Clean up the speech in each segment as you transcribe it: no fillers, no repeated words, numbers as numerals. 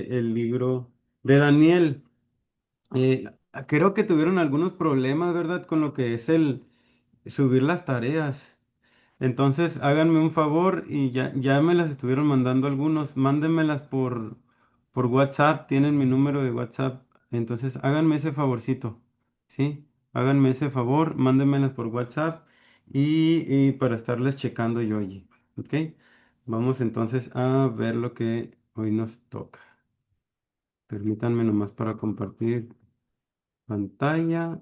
el libro de Daniel. Eh, Creo que tuvieron algunos problemas, ¿verdad? Con lo que es el subir las tareas. Entonces, háganme un favor y ya me las estuvieron mandando algunos. Mándenmelas por WhatsApp. Tienen mi número de WhatsApp. Entonces, háganme ese favorcito. ¿Sí? Háganme ese favor. Mándenmelas por WhatsApp y para estarles checando yo allí. ¿Ok? Vamos entonces a ver lo que hoy nos toca. Permítanme nomás para compartir pantalla.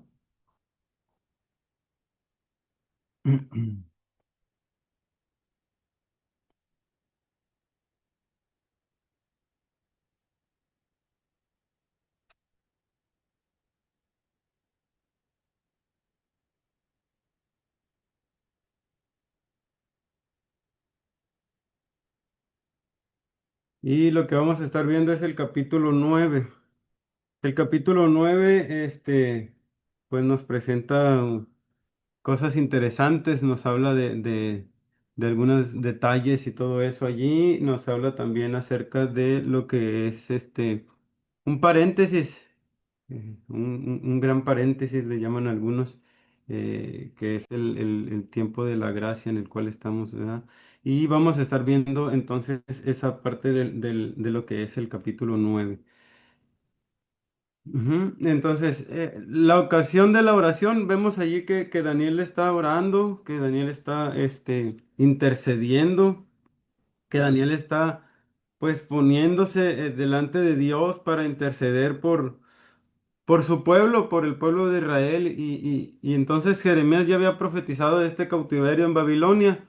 Y lo que vamos a estar viendo es el capítulo 9. El capítulo 9, pues nos presenta cosas interesantes, nos habla de algunos detalles y todo eso allí, nos habla también acerca de lo que es un paréntesis, un gran paréntesis le llaman algunos, que es el tiempo de la gracia en el cual estamos, ¿verdad? Y vamos a estar viendo entonces esa parte de lo que es el capítulo 9. Ujú. Entonces, la ocasión de la oración, vemos allí que Daniel está orando, que Daniel está intercediendo, que Daniel está pues poniéndose delante de Dios para interceder por su pueblo, por el pueblo de Israel. Y entonces Jeremías ya había profetizado de este cautiverio en Babilonia.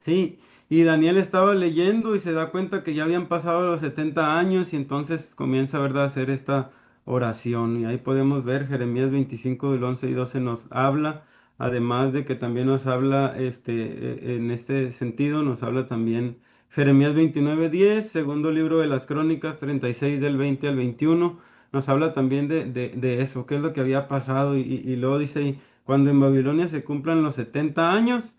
Sí, y Daniel estaba leyendo y se da cuenta que ya habían pasado los 70 años y entonces comienza, ¿verdad?, a hacer esta oración. Y ahí podemos ver Jeremías 25 del 11 y 12 nos habla, además de que también nos habla, en este sentido, nos habla también Jeremías 29:10, segundo libro de las Crónicas 36 del 20 al 21, nos habla también de eso, qué es lo que había pasado y luego dice ahí, cuando en Babilonia se cumplan los 70 años.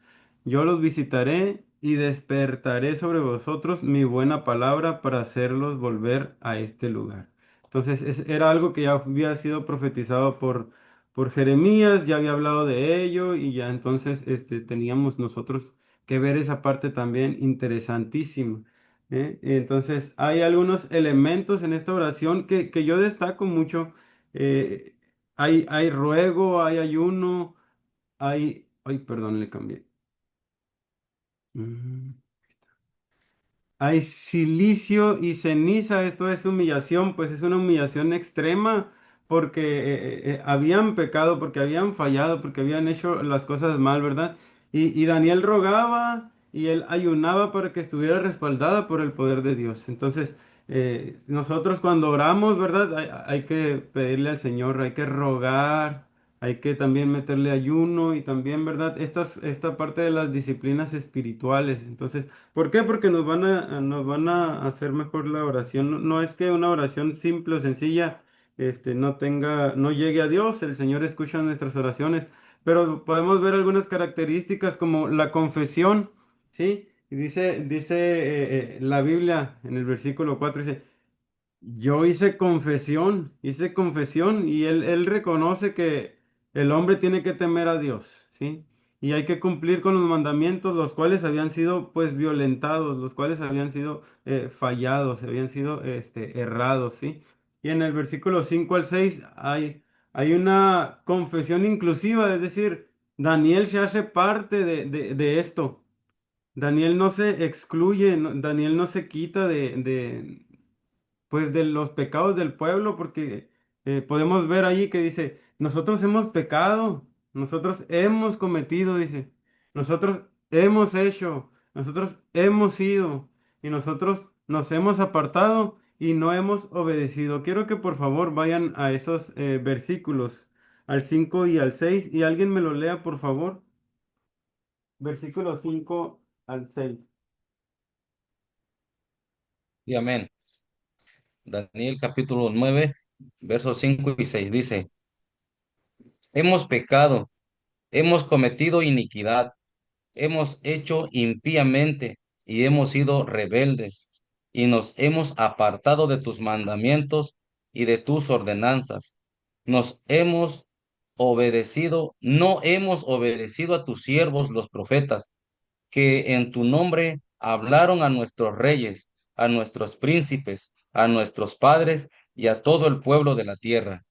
Yo los visitaré y despertaré sobre vosotros mi buena palabra para hacerlos volver a este lugar. Entonces, era algo que ya había sido profetizado por Jeremías, ya había hablado de ello y ya entonces teníamos nosotros que ver esa parte también interesantísima. ¿Eh? Entonces, hay algunos elementos en esta oración que yo destaco mucho. Eh, hay ruego, hay ayuno, ay, perdón, le cambié. Mm. Hay silicio y ceniza, esto es humillación, pues es una humillación extrema porque habían pecado, porque habían fallado, porque habían hecho las cosas mal, ¿verdad? Y Daniel rogaba y él ayunaba para que estuviera respaldada por el poder de Dios. Entonces, nosotros cuando oramos, ¿verdad? Hay que pedirle al Señor, hay que rogar, hay que también meterle ayuno y también, ¿verdad? Esta parte de las disciplinas espirituales. Entonces, ¿por qué? Porque nos van a hacer mejor la oración. No, no es que una oración simple o sencilla, no llegue a Dios. El Señor escucha nuestras oraciones, pero podemos ver algunas características como la confesión, ¿sí? Y dice la Biblia en el versículo 4 dice, yo hice confesión y él reconoce que el hombre tiene que temer a Dios, ¿sí? Y hay que cumplir con los mandamientos, los cuales habían sido pues violentados, los cuales habían sido fallados, habían sido errados, ¿sí? Y en el versículo 5 al 6 hay una confesión inclusiva, es decir, Daniel se hace parte de esto. Daniel no se excluye, Daniel no se quita pues de los pecados del pueblo, porque podemos ver ahí que dice, nosotros hemos pecado, nosotros hemos cometido, dice, nosotros hemos hecho, nosotros hemos ido y nosotros nos hemos apartado y no hemos obedecido. Quiero que por favor vayan a esos versículos, al 5 y al 6 y alguien me lo lea, por favor. Versículo 5 al 6. Y amén. Daniel capítulo 9 versos 5 y 6 dice, hemos pecado, hemos cometido iniquidad, hemos hecho impíamente y hemos sido rebeldes y nos hemos apartado de tus mandamientos y de tus ordenanzas. Nos hemos obedecido, no hemos obedecido a tus siervos los profetas, que en tu nombre hablaron a nuestros reyes, a nuestros príncipes, a nuestros padres y a todo el pueblo de la tierra.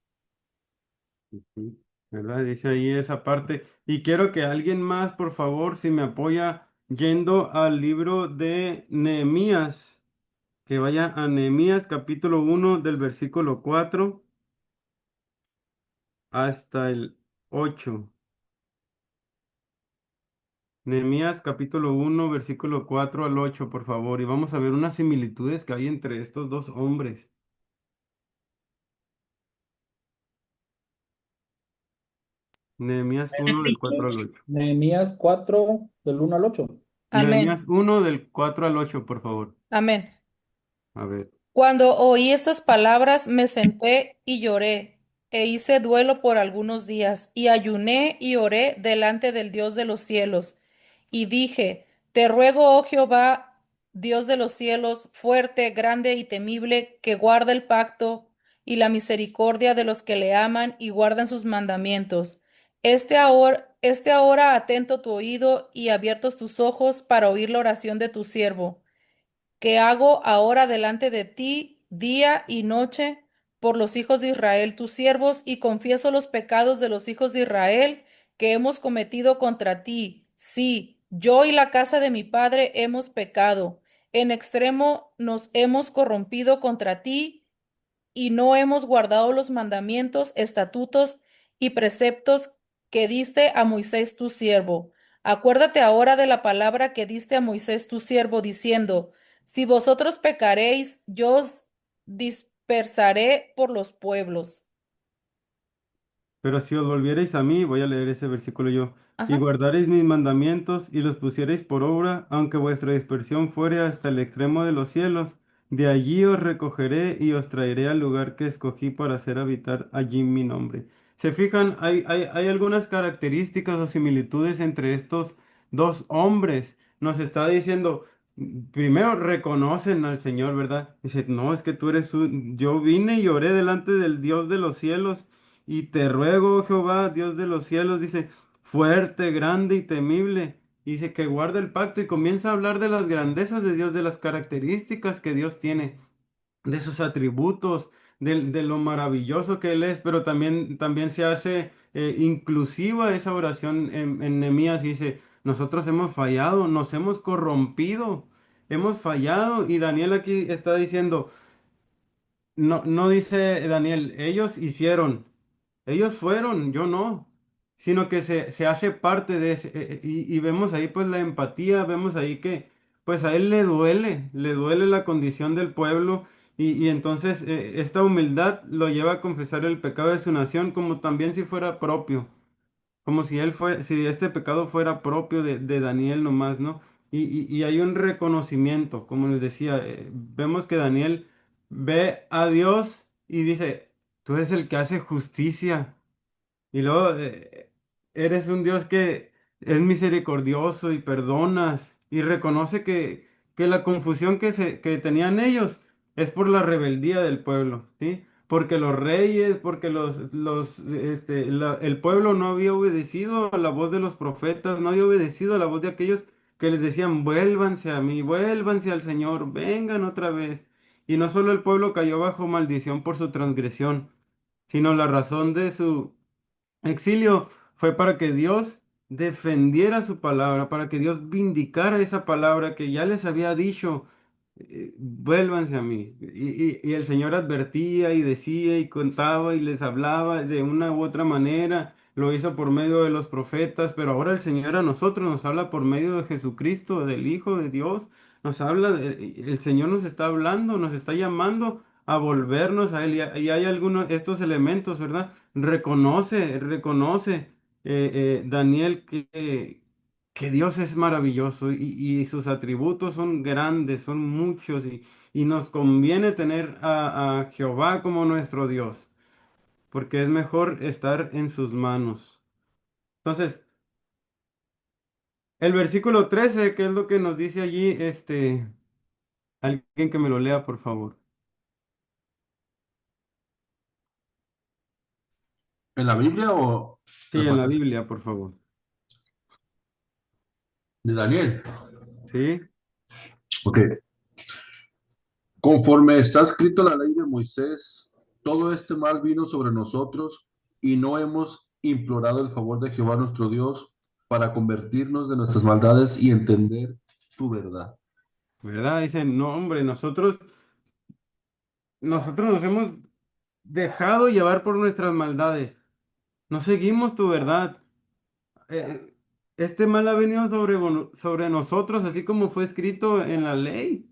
Sí, ¿verdad? Dice ahí esa parte. Y quiero que alguien más, por favor, si me apoya, yendo al libro de Nehemías, que vaya a Nehemías capítulo 1 del versículo 4 hasta el 8. Nehemías capítulo 1 versículo 4 al 8, por favor. Y vamos a ver unas similitudes que hay entre estos dos hombres. Nehemías uno del 4 al 8. Nehemías 4 del 1 al 8. Nehemías Amén. 1 del 4 al 8, por favor. Amén. A ver. Cuando oí estas palabras, me senté y lloré, e hice duelo por algunos días, y ayuné y oré delante del Dios de los cielos. Y dije, te ruego, oh Jehová, Dios de los cielos, fuerte, grande y temible, que guarda el pacto y la misericordia de los que le aman y guardan sus mandamientos. Este ahora atento tu oído y abiertos tus ojos para oír la oración de tu siervo que hago ahora delante de ti día y noche por los hijos de Israel, tus siervos, y confieso los pecados de los hijos de Israel que hemos cometido contra ti. Sí, yo y la casa de mi padre hemos pecado. En extremo nos hemos corrompido contra ti y no hemos guardado los mandamientos, estatutos y preceptos que diste a Moisés tu siervo. Acuérdate ahora de la palabra que diste a Moisés tu siervo, diciendo, si vosotros pecaréis, yo os dispersaré por los pueblos. Pero si os volviereis a mí, voy a leer ese versículo yo, y Ajá. guardaréis mis mandamientos y los pusiereis por obra, aunque vuestra dispersión fuere hasta el extremo de los cielos, de allí os recogeré y os traeré al lugar que escogí para hacer habitar allí mi nombre. ¿Se fijan? Hay algunas características o similitudes entre estos dos hombres. Nos está diciendo, primero reconocen al Señor, ¿verdad? Dice, no, es que tú eres yo vine y oré delante del Dios de los cielos. Y te ruego, Jehová, Dios de los cielos, dice, fuerte, grande y temible. Dice que guarda el pacto y comienza a hablar de las grandezas de Dios, de las características que Dios tiene, de sus atributos, de lo maravilloso que Él es, pero también se hace inclusiva esa oración en Nehemías y dice, nosotros hemos fallado, nos hemos fallado. Y Daniel aquí está diciendo, no, no dice Daniel, ellos hicieron. Ellos fueron, yo no, sino que se hace parte de ese, y vemos ahí pues la empatía, vemos ahí que pues a él le duele la condición del pueblo y entonces esta humildad lo lleva a confesar el pecado de su nación como también si fuera propio, como si él fue, si este pecado fuera propio de Daniel nomás, ¿no? Y hay un reconocimiento, como les decía, vemos que Daniel ve a Dios y dice, tú eres el que hace justicia. Y luego eres un Dios que es misericordioso y perdonas y reconoce que la confusión que tenían ellos es por la rebeldía del pueblo, ¿sí? Porque los reyes, porque el pueblo no había obedecido a la voz de los profetas, no había obedecido a la voz de aquellos que les decían, vuélvanse a mí, vuélvanse al Señor, vengan otra vez. Y no solo el pueblo cayó bajo maldición por su transgresión, sino la razón de su exilio fue para que Dios defendiera su palabra, para que Dios vindicara esa palabra que ya les había dicho, vuélvanse a mí. Y el Señor advertía y decía y contaba y les hablaba de una u otra manera. Lo hizo por medio de los profetas, pero ahora el Señor a nosotros nos habla por medio de Jesucristo, del Hijo de Dios. Nos habla, el Señor nos está hablando, nos está llamando a volvernos a Él. Y hay algunos, estos elementos, ¿verdad? Reconoce Daniel que Dios es maravilloso y sus atributos son grandes, son muchos y nos conviene tener a Jehová como nuestro Dios, porque es mejor estar en sus manos. Entonces, el versículo 13, que es lo que nos dice allí, Alguien que me lo lea, por favor. ¿En la Biblia o Sí, en la Biblia, por favor. de Daniel? Sí, Ok. Conforme está escrito en la ley de Moisés, todo este mal vino sobre nosotros y no hemos implorado el favor de Jehová nuestro Dios para convertirnos de nuestras maldades y entender tu verdad. ¿verdad? Dicen, no, hombre, nosotros nos hemos dejado llevar por nuestras maldades. No seguimos tu verdad. Eh, este mal ha venido sobre nosotros, así como fue escrito en la ley.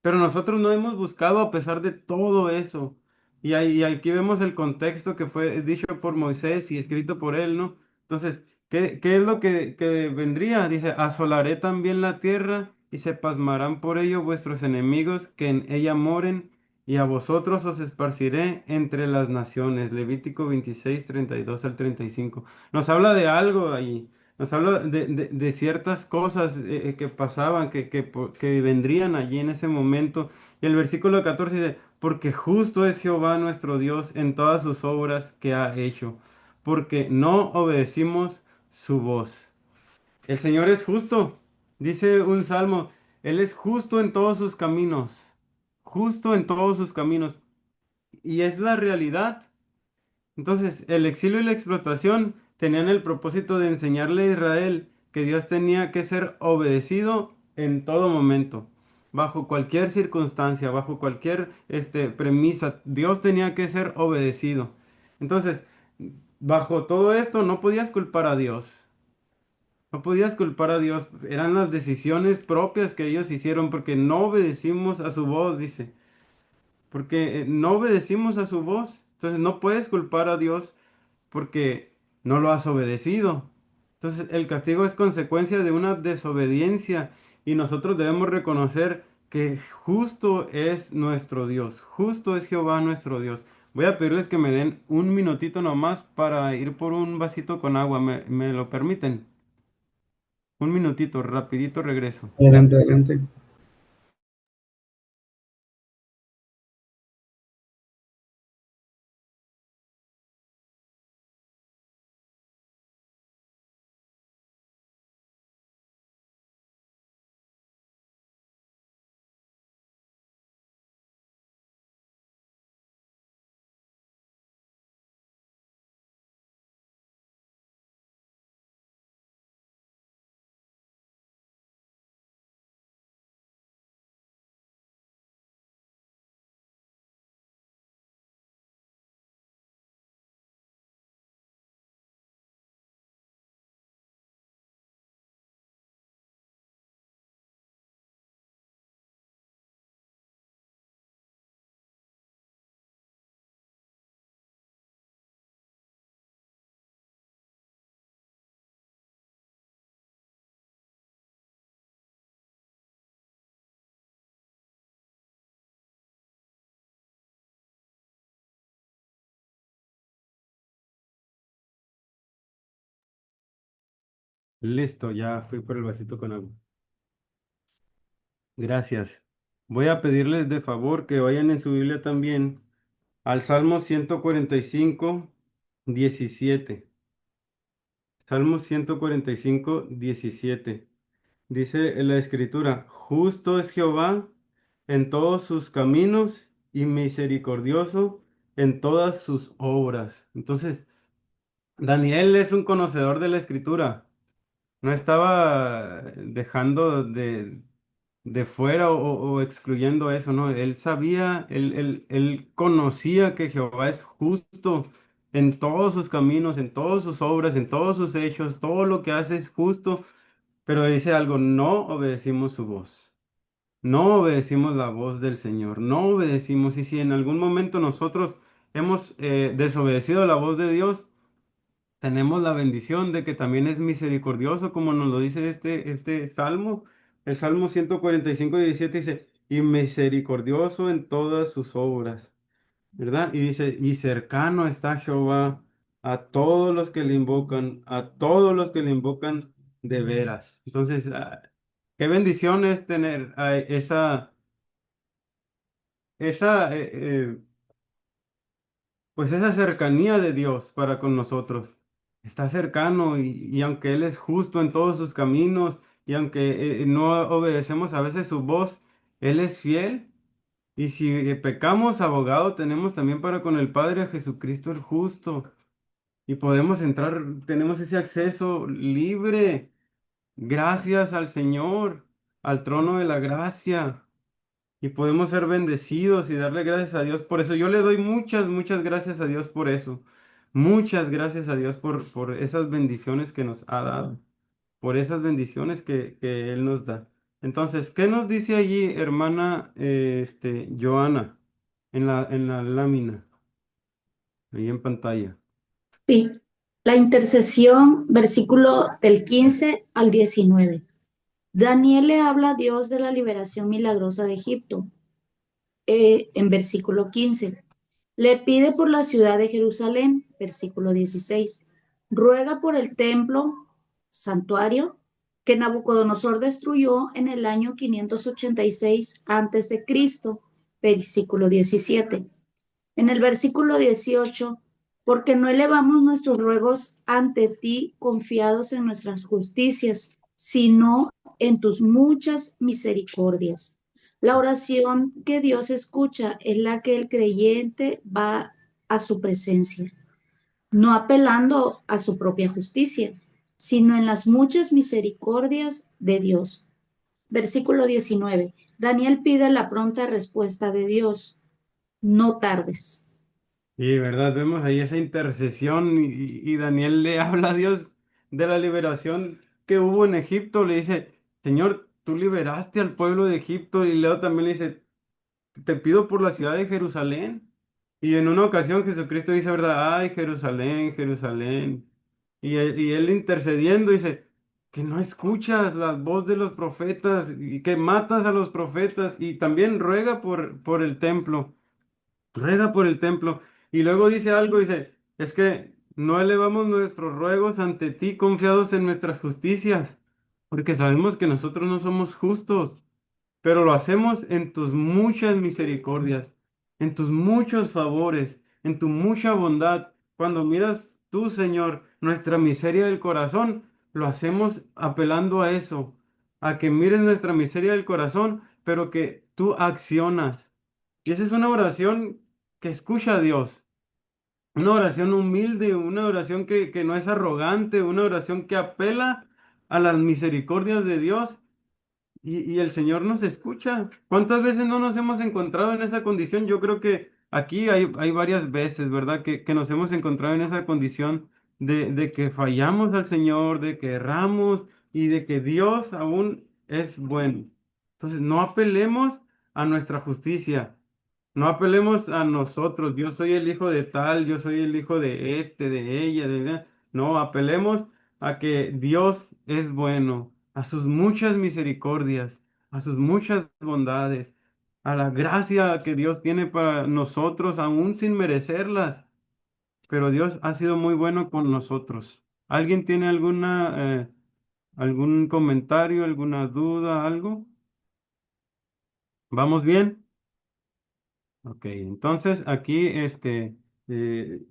Pero nosotros no hemos buscado a pesar de todo eso. Y aquí vemos el contexto que fue dicho por Moisés y escrito por él, ¿no? Entonces, ¿qué es lo que vendría? Dice, asolaré también la tierra y se pasmarán por ello vuestros enemigos que en ella moren y a vosotros os esparciré entre las naciones. Levítico 26 32 al 35. Nos habla de algo ahí. Nos habla de ciertas cosas que pasaban, que vendrían allí en ese momento. Y el versículo 14 dice, porque justo es Jehová nuestro Dios en todas sus obras que ha hecho, porque no obedecimos su voz. El Señor es justo, dice un salmo, Él es justo en todos sus caminos, justo en todos sus caminos. Y es la realidad. Entonces, el exilio y la explotación tenían el propósito de enseñarle a Israel que Dios tenía que ser obedecido en todo momento, bajo cualquier circunstancia, bajo cualquier premisa, Dios tenía que ser obedecido. Entonces, bajo todo esto no podías culpar a Dios. No podías culpar a Dios, eran las decisiones propias que ellos hicieron porque no obedecimos a su voz, dice, porque no obedecimos a su voz. Entonces no puedes culpar a Dios porque no lo has obedecido. Entonces el castigo es consecuencia de una desobediencia y nosotros debemos reconocer que justo es nuestro Dios, justo es Jehová nuestro Dios. Voy a pedirles que me den un minutito nomás para ir por un vasito con agua. ¿Me lo permiten? Un minutito, rapidito regreso. Adelante, adelante. Listo, ya fui por el vasito con agua. Gracias. Voy a pedirles de favor que vayan en su Biblia también al Salmo 145, 17. Salmo 145, 17. Dice en la Escritura, justo es Jehová en todos sus caminos y misericordioso en todas sus obras. Entonces, Daniel es un conocedor de la Escritura. No estaba dejando de fuera o excluyendo eso, ¿no? Él sabía, él conocía que Jehová es justo en todos sus caminos, en todas sus obras, en todos sus hechos, todo lo que hace es justo, pero dice algo, no obedecimos su voz, no obedecimos la voz del Señor, no obedecimos, y si en algún momento nosotros hemos desobedecido la voz de Dios, tenemos la bendición de que también es misericordioso, como nos lo dice este salmo. El Salmo 145, 17 dice, y misericordioso en todas sus obras, ¿verdad? Y dice, y cercano está Jehová a todos los que le invocan, a todos los que le invocan de veras. Entonces, qué bendición es tener esa esa, pues esa cercanía de Dios para con nosotros. Está cercano y aunque Él es justo en todos sus caminos y aunque no obedecemos a veces su voz, Él es fiel. Y si pecamos, abogado tenemos también para con el Padre a Jesucristo el justo. Y podemos entrar, tenemos ese acceso libre, gracias al Señor, al trono de la gracia. Y podemos ser bendecidos y darle gracias a Dios por eso. Yo le doy muchas, muchas gracias a Dios por eso. Muchas gracias a Dios por esas bendiciones que nos ha dado, por esas bendiciones que Él nos da. Entonces, ¿qué nos dice allí, hermana Joana, en la lámina, ahí en pantalla? Sí, la intercesión, versículo del 15 al 19. Daniel le habla a Dios de la liberación milagrosa de Egipto. En versículo 15. Le pide por la ciudad de Jerusalén, versículo 16. Ruega por el templo, santuario, que Nabucodonosor destruyó en el año 586 a.C., versículo 17. En el versículo 18, porque no elevamos nuestros ruegos ante ti confiados en nuestras justicias, sino en tus muchas misericordias. La oración que Dios escucha es la que el creyente va a su presencia, no apelando a su propia justicia, sino en las muchas misericordias de Dios. Versículo 19. Daniel pide la pronta respuesta de Dios. No tardes. Y verdad, vemos ahí esa intercesión y Daniel le habla a Dios de la liberación que hubo en Egipto. Le dice, Señor, tú liberaste al pueblo de Egipto. Y luego también le dice, te pido por la ciudad de Jerusalén. Y en una ocasión Jesucristo dice, ¿verdad? Ay, Jerusalén, Jerusalén. Y él intercediendo dice, que no escuchas la voz de los profetas y que matas a los profetas. Y también ruega por el templo, ruega por el templo. Y luego dice algo, dice, es que no elevamos nuestros ruegos ante ti confiados en nuestras justicias, porque sabemos que nosotros no somos justos, pero lo hacemos en tus muchas misericordias, en tus muchos favores, en tu mucha bondad. Cuando miras tú, Señor, nuestra miseria del corazón, lo hacemos apelando a eso, a que mires nuestra miseria del corazón, pero que tú accionas. Y esa es una oración que escucha a Dios, una oración humilde, una oración que no es arrogante, una oración que apela a las misericordias de Dios y el Señor nos escucha. ¿Cuántas veces no nos hemos encontrado en esa condición? Yo creo que aquí hay varias veces, ¿verdad? Que nos hemos encontrado en esa condición de que fallamos al Señor, de que erramos y de que Dios aún es bueno. Entonces, no apelemos a nuestra justicia. No apelemos a nosotros, yo soy el hijo de tal, yo soy el hijo de este, de ella, No, apelemos a que Dios es bueno, a sus muchas misericordias, a sus muchas bondades, a la gracia que Dios tiene para nosotros, aún sin merecerlas. Pero Dios ha sido muy bueno con nosotros. ¿Alguien tiene algún comentario, alguna duda, algo? ¿Vamos bien? Ok, entonces aquí eh,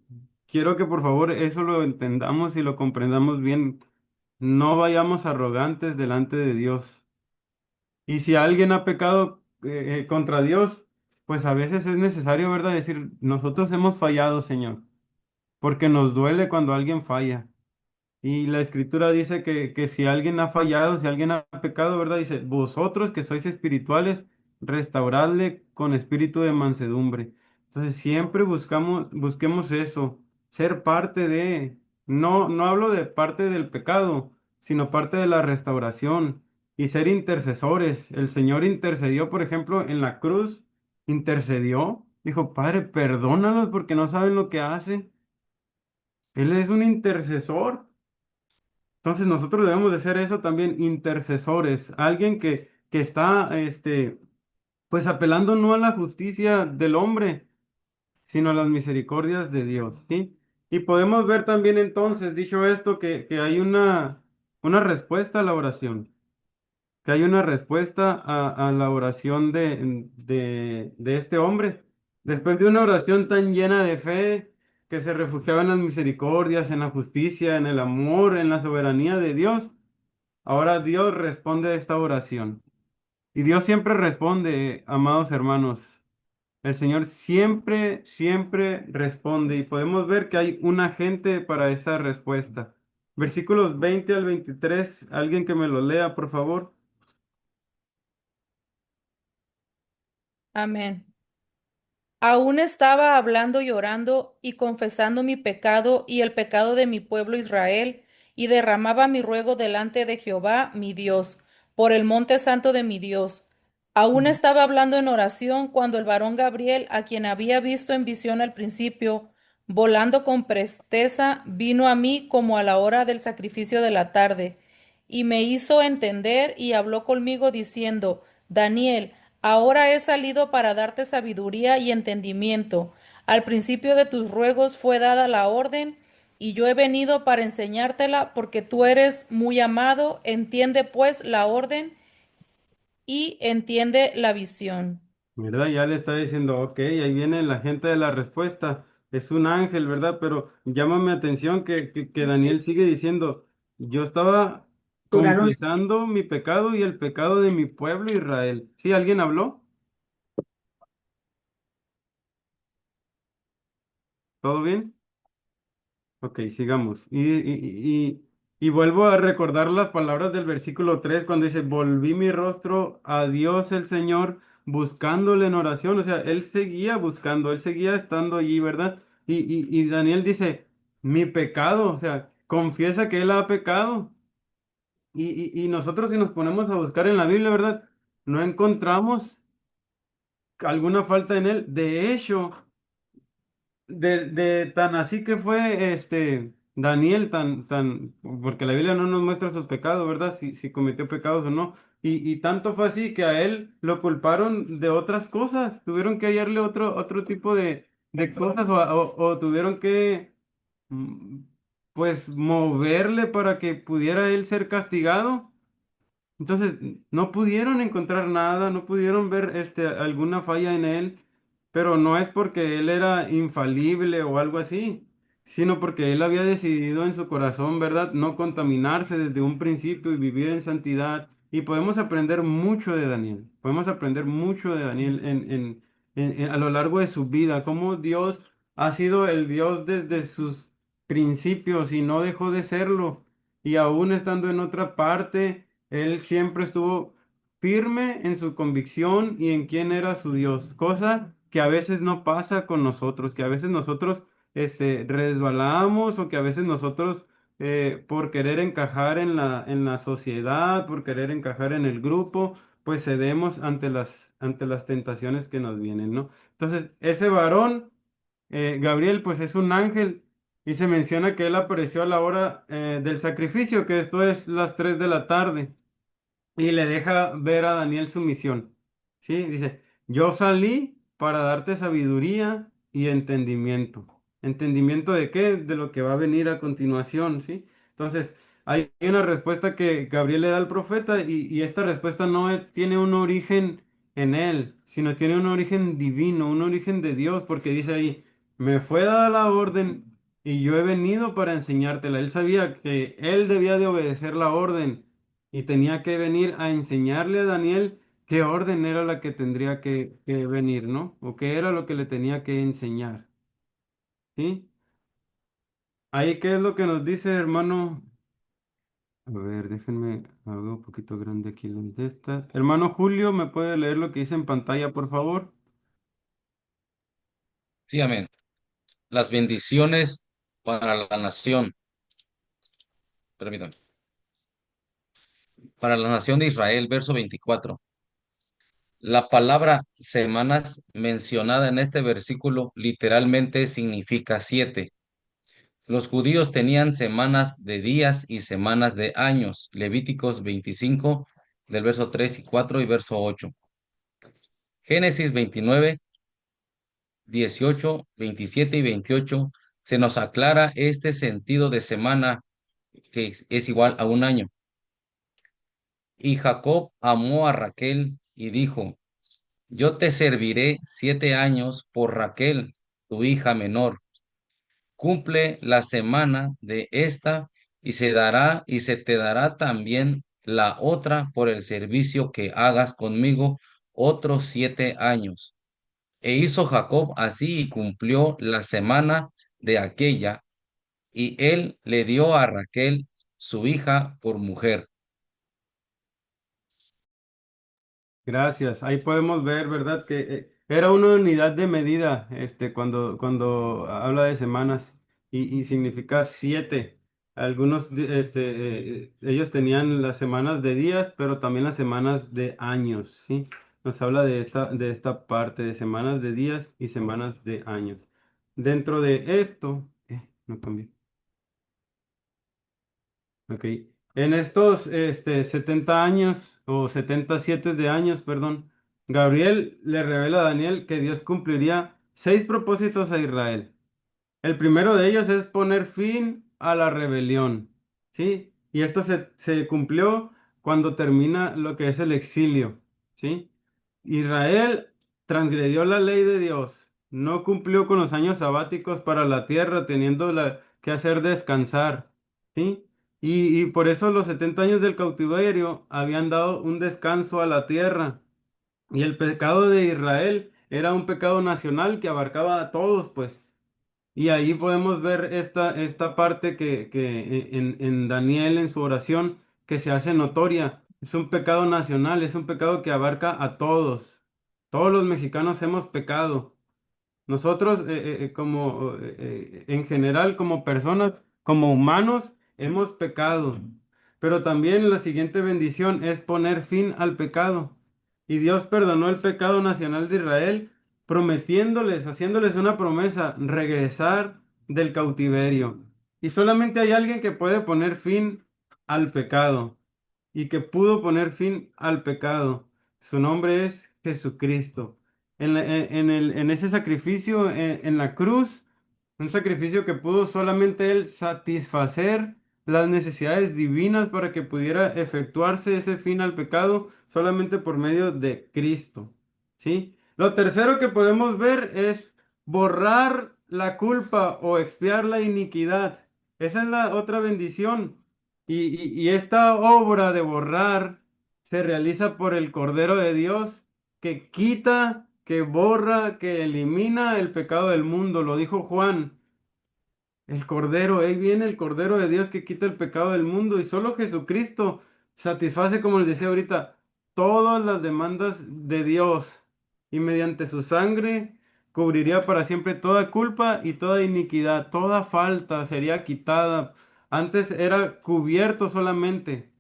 quiero que por favor eso lo entendamos y lo comprendamos bien. No vayamos arrogantes delante de Dios. Y si alguien ha pecado contra Dios, pues a veces es necesario, ¿verdad? Decir, nosotros hemos fallado, Señor, porque nos duele cuando alguien falla. Y la escritura dice que si alguien ha fallado, si alguien ha pecado, ¿verdad? Dice, vosotros que sois espirituales, restauradle con espíritu de mansedumbre. Entonces siempre busquemos eso, ser parte de, no hablo de parte del pecado, sino parte de la restauración y ser intercesores. El Señor intercedió, por ejemplo, en la cruz, intercedió, dijo, Padre, perdónalos porque no saben lo que hacen. Él es un intercesor. Entonces nosotros debemos de ser eso también, intercesores, alguien que está, pues apelando no a la justicia del hombre, sino a las misericordias de Dios, ¿sí? Y podemos ver también entonces, dicho esto, que hay una respuesta a la oración. que hay una respuesta a la oración de este hombre. Después de una oración tan llena de fe, que se refugiaba en las misericordias, en la justicia, en el amor, en la soberanía de Dios, ahora Dios responde a esta oración. Y Dios siempre responde, amados hermanos. El Señor siempre, siempre responde y podemos ver que hay un agente para esa respuesta. Versículos 20 al 23, alguien que me lo lea, por favor. Amén. Aún estaba hablando y orando y confesando mi pecado y el pecado de mi pueblo Israel, y derramaba mi ruego delante de Jehová, mi Dios, por el monte santo de mi Dios. Aún estaba hablando en oración cuando el varón Gabriel, a quien había visto en visión al principio, volando con presteza, vino a mí como a la hora del sacrificio de la tarde, y me hizo entender y habló conmigo diciendo, Daniel, ahora he salido para darte sabiduría y entendimiento. Al principio de tus ruegos fue dada la orden, y yo he venido para enseñártela porque tú eres muy amado. Entiende pues la orden y entiende la visión. ¿Verdad? Ya le está diciendo, ok, ahí viene la gente de la respuesta. Es un ángel, ¿verdad? Pero llama mi atención que Daniel sigue diciendo, yo estaba Duraron. confesando mi pecado y el pecado de mi pueblo Israel. ¿Sí? ¿Alguien habló? ¿Todo bien? Ok, sigamos. Y vuelvo a recordar las palabras del versículo 3 cuando dice, volví mi rostro a Dios el Señor buscándole en oración. O sea, él seguía buscando, él seguía estando allí, ¿verdad? Y Daniel dice, mi pecado, o sea, confiesa que él ha pecado. Y nosotros si nos ponemos a buscar en la Biblia, ¿verdad? No encontramos alguna falta en él. De hecho, de tan así que fue Daniel, porque la Biblia no nos muestra sus pecados, ¿verdad? Si cometió pecados o no. Y tanto fue así que a él lo culparon de otras cosas. Tuvieron que hallarle otro tipo de cosas o tuvieron que, mm, pues, moverle para que pudiera él ser castigado. Entonces, no pudieron encontrar nada, no pudieron ver alguna falla en él, pero no es porque él era infalible o algo así, sino porque él había decidido en su corazón, ¿verdad?, no contaminarse desde un principio y vivir en santidad. Y podemos aprender mucho de Daniel, podemos aprender mucho de Daniel a lo largo de su vida, cómo Dios ha sido el Dios desde sus principios y no dejó de serlo. Y aún estando en otra parte él siempre estuvo firme en su convicción y en quién era su Dios, cosa que a veces no pasa con nosotros, que a veces nosotros resbalamos o que a veces nosotros por querer encajar en la sociedad, por querer encajar en el grupo, pues cedemos ante las tentaciones que nos vienen, ¿no? Entonces, ese varón, Gabriel, pues es un ángel. Y se menciona que él apareció a la hora del sacrificio, que esto es las 3 de la tarde y le deja ver a Daniel su misión. ¿Sí? Dice, yo salí para darte sabiduría y entendimiento. ¿Entendimiento de qué? De lo que va a venir a continuación, ¿sí? Entonces, hay una respuesta que Gabriel le da al profeta y esta respuesta no tiene un origen en él, sino tiene un origen divino, un origen de Dios, porque dice ahí, me fue dada la orden y yo he venido para enseñártela. Él sabía que él debía de obedecer la orden y tenía que venir a enseñarle a Daniel qué orden era la que tendría que venir, ¿no? O qué era lo que le tenía que enseñar, ¿sí? Ahí, ¿qué es lo que nos dice, hermano? A ver, déjenme, hago un poquito grande aquí los de esta. Hermano Julio, ¿me puede leer lo que dice en pantalla, por favor? Sí, amén. Las bendiciones para la nación, permítanme, para la nación de Israel, verso 24. La palabra semanas mencionada en este versículo literalmente significa 7. Los judíos tenían semanas de días y semanas de años. Levíticos 25, del verso 3 y 4 y verso 8. Génesis 29, 18, 27 y 28 se nos aclara este sentido de semana que es igual a un año. Y Jacob amó a Raquel y dijo, yo te serviré 7 años por Raquel, tu hija menor. Cumple la semana de esta y se te dará también la otra por el servicio que hagas conmigo otros 7 años. E hizo Jacob así y cumplió la semana de aquella, y él le dio a Raquel, su hija, por mujer. Gracias. Ahí podemos ver, ¿verdad? Que era una unidad de medida, cuando habla de semanas y significa 7. Algunos, ellos tenían las semanas de días, pero también las semanas de años, ¿sí? Nos habla de esta parte de semanas de días y semanas de años. Dentro de esto, no cambié. Ok. En estos 70 años o 77 de años, perdón, Gabriel le revela a Daniel que Dios cumpliría 6 propósitos a Israel. El primero de ellos es poner fin a la rebelión, ¿sí? Y esto se cumplió cuando termina lo que es el exilio, ¿sí? Israel transgredió la ley de Dios, no cumplió con los años sabáticos para la tierra, teniendo que hacer descansar, ¿sí? Y por eso los 70 años del cautiverio habían dado un descanso a la tierra. Y el pecado de Israel era un pecado nacional que abarcaba a todos, pues. Y ahí podemos ver esta parte que en Daniel, en su oración, que se hace notoria. Es un pecado nacional, es un pecado que abarca a todos. Todos los mexicanos hemos pecado. Nosotros, en general, como personas, como humanos, hemos pecado. Pero también la siguiente bendición es poner fin al pecado. Y Dios perdonó el pecado nacional de Israel, prometiéndoles, haciéndoles una promesa, regresar del cautiverio. Y solamente hay alguien que puede poner fin al pecado y que pudo poner fin al pecado. Su nombre es Jesucristo. En ese sacrificio, en la cruz, un sacrificio que pudo solamente Él satisfacer las necesidades divinas para que pudiera efectuarse ese fin al pecado solamente por medio de Cristo. ¿Sí? Lo tercero que podemos ver es borrar la culpa o expiar la iniquidad. Esa es la otra bendición. Y esta obra de borrar se realiza por el Cordero de Dios que quita, que borra, que elimina el pecado del mundo. Lo dijo Juan. El Cordero, ahí viene el Cordero de Dios que quita el pecado del mundo y solo Jesucristo satisface, como les decía ahorita, todas las demandas de Dios y mediante su sangre cubriría para siempre toda culpa y toda iniquidad, toda falta sería quitada. Antes era cubierto solamente.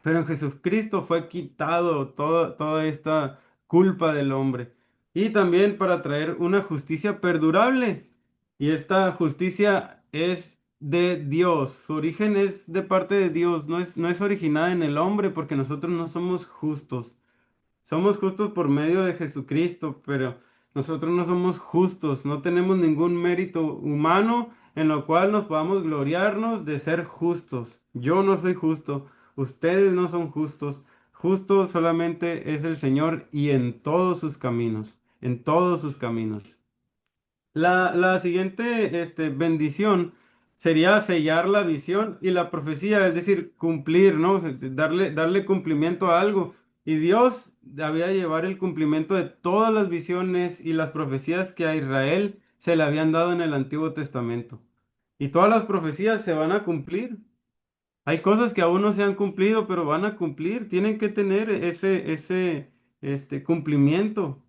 Pero en Jesucristo fue quitado toda esta culpa del hombre. Y también para traer una justicia perdurable. Y esta justicia es de Dios. Su origen es de parte de Dios. No es originada en el hombre porque nosotros no somos justos. Somos justos por medio de Jesucristo, pero nosotros no somos justos, no tenemos ningún mérito humano en lo cual nos podamos gloriarnos de ser justos. Yo no soy justo, ustedes no son justos. Justo solamente es el Señor y en todos sus caminos, en todos sus caminos. La siguiente bendición sería sellar la visión y la profecía, es decir, cumplir, ¿no? Darle cumplimiento a algo. Y Dios había de llevar el cumplimiento de todas las visiones y las profecías que a Israel se le habían dado en el Antiguo Testamento. Y todas las profecías se van a cumplir. Hay cosas que aún no se han cumplido, pero van a cumplir. Tienen que tener ese cumplimiento.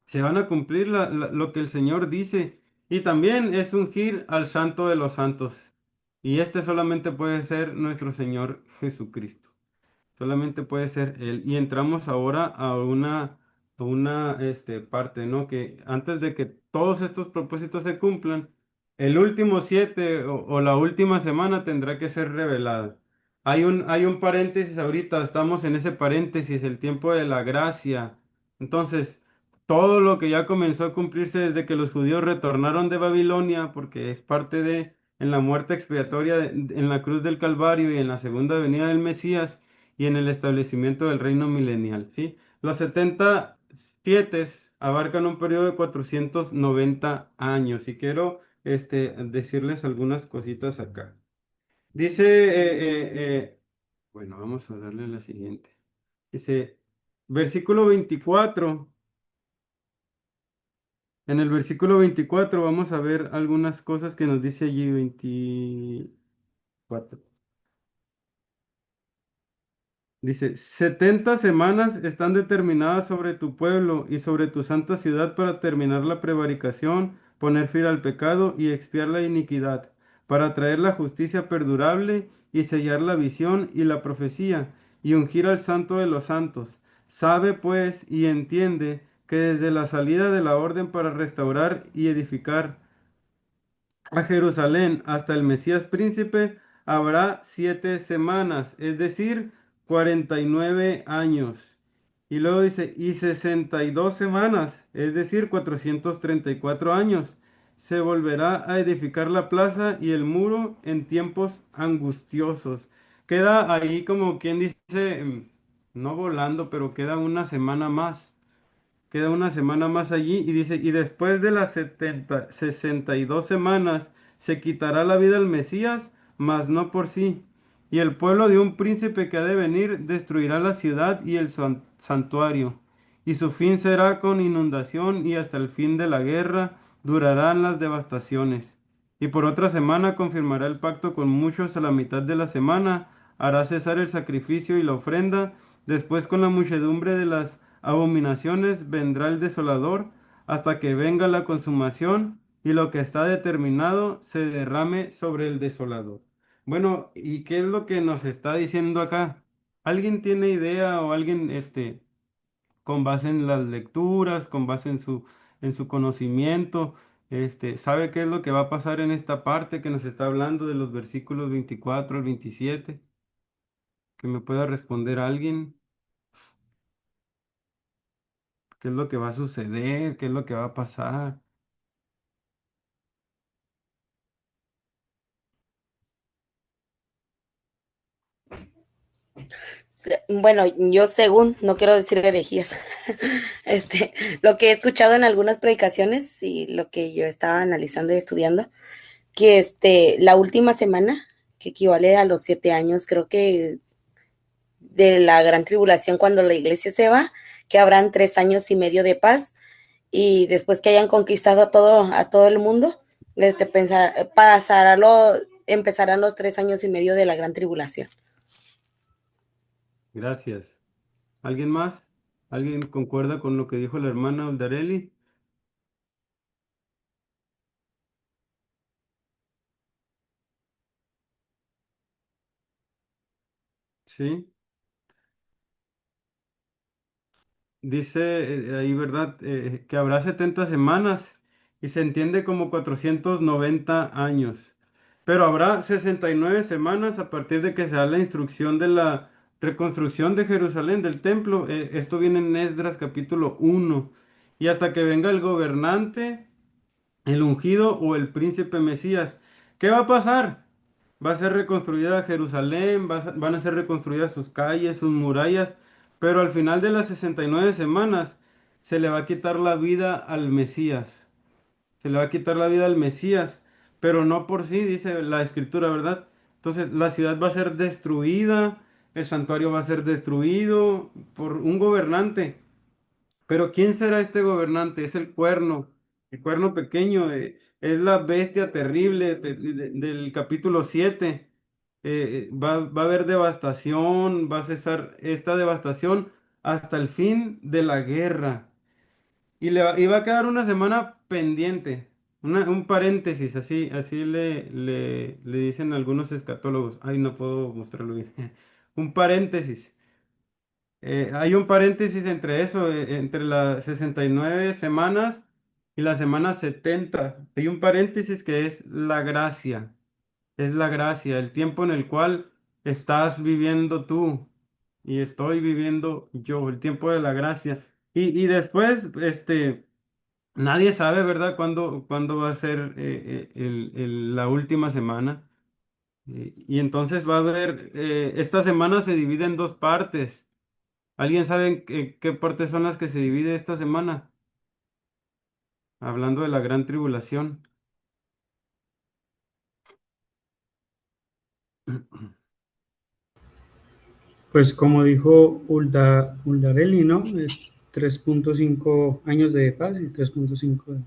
Se van a cumplir lo que el Señor dice. Y también es ungir al Santo de los Santos. Y este solamente puede ser nuestro Señor Jesucristo. Solamente puede ser Él. Y entramos ahora a una parte, ¿no? Que antes de que todos estos propósitos se cumplan, el último 7 o la última semana tendrá que ser revelada. Hay un paréntesis ahorita, estamos en ese paréntesis, el tiempo de la gracia. Entonces, todo lo que ya comenzó a cumplirse desde que los judíos retornaron de Babilonia, porque es parte en la muerte expiatoria en la cruz del Calvario y en la segunda venida del Mesías, y en el establecimiento del reino milenial, ¿sí? Los 77 abarcan un periodo de 490 años y quiero decirles algunas cositas acá. Dice, bueno, vamos a darle la siguiente. Dice, versículo 24. En el versículo 24 vamos a ver algunas cosas que nos dice allí 24. Dice, 70 semanas están determinadas sobre tu pueblo y sobre tu santa ciudad para terminar la prevaricación, poner fin al pecado y expiar la iniquidad, para traer la justicia perdurable y sellar la visión y la profecía, y ungir al santo de los santos. Sabe pues y entiende que desde la salida de la orden para restaurar y edificar a Jerusalén hasta el Mesías príncipe habrá 7 semanas, es decir, 49 años. Y luego dice, y 62 semanas, es decir, 434 años. Se volverá a edificar la plaza y el muro en tiempos angustiosos. Queda ahí como quien dice, no volando, pero queda una semana más. Queda una semana más allí y dice, y después de las 62 semanas se quitará la vida al Mesías, mas no por sí. Y el pueblo de un príncipe que ha de venir destruirá la ciudad y el santuario. Y su fin será con inundación y hasta el fin de la guerra durarán las devastaciones. Y por otra semana confirmará el pacto con muchos a la mitad de la semana, hará cesar el sacrificio y la ofrenda, después con la muchedumbre de las abominaciones vendrá el desolador hasta que venga la consumación y lo que está determinado se derrame sobre el desolador. Bueno, ¿y qué es lo que nos está diciendo acá? ¿Alguien tiene idea o alguien, con base en las lecturas, con base en su conocimiento, sabe qué es lo que va a pasar en esta parte que nos está hablando de los versículos 24 al 27? Que me pueda responder alguien. ¿Qué es lo que va a suceder? ¿Qué es lo que va a pasar? Bueno, yo según, no quiero decir herejías, este, lo que he escuchado en algunas predicaciones y lo que yo estaba analizando y estudiando, que la última semana, que equivale a los 7 años, creo que de la gran tribulación cuando la iglesia se va, que habrán 3 años y medio de paz y después que hayan conquistado a todo el mundo, empezarán los 3 años y medio de la gran tribulación. Gracias. ¿Alguien más? ¿Alguien concuerda con lo que dijo la hermana Oldarelli? Sí. Dice ahí, ¿verdad? Que habrá 70 semanas y se entiende como 490 años. Pero habrá 69 semanas a partir de que se da la instrucción de la reconstrucción de Jerusalén, del templo. Esto viene en Esdras capítulo 1. Y hasta que venga el gobernante, el ungido o el príncipe Mesías. ¿Qué va a pasar? Va a ser reconstruida Jerusalén, van a ser reconstruidas sus calles, sus murallas, pero al final de las 69 semanas se le va a quitar la vida al Mesías. Se le va a quitar la vida al Mesías, pero no por sí, dice la escritura, ¿verdad? Entonces la ciudad va a ser destruida, el santuario va a ser destruido por un gobernante. Pero ¿quién será este gobernante? Es el cuerno pequeño, es la bestia terrible del capítulo 7. Va a haber devastación, va a cesar esta devastación hasta el fin de la guerra. Y va a quedar una semana pendiente, un paréntesis, así le dicen algunos escatólogos. Ay, no puedo mostrarlo bien. Un paréntesis. Hay un paréntesis entre eso, entre las 69 semanas y la semana 70. Hay un paréntesis que es la gracia, el tiempo en el cual estás viviendo tú y estoy viviendo yo, el tiempo de la gracia. Y después, nadie sabe, ¿verdad?, cuándo va a ser la última semana. Y entonces va a haber, esta semana se divide en dos partes. ¿Alguien sabe en qué partes son las que se divide esta semana? Hablando de la gran tribulación. Pues como dijo Uldarelli, ¿no? 3.5 años de paz y 3.5 de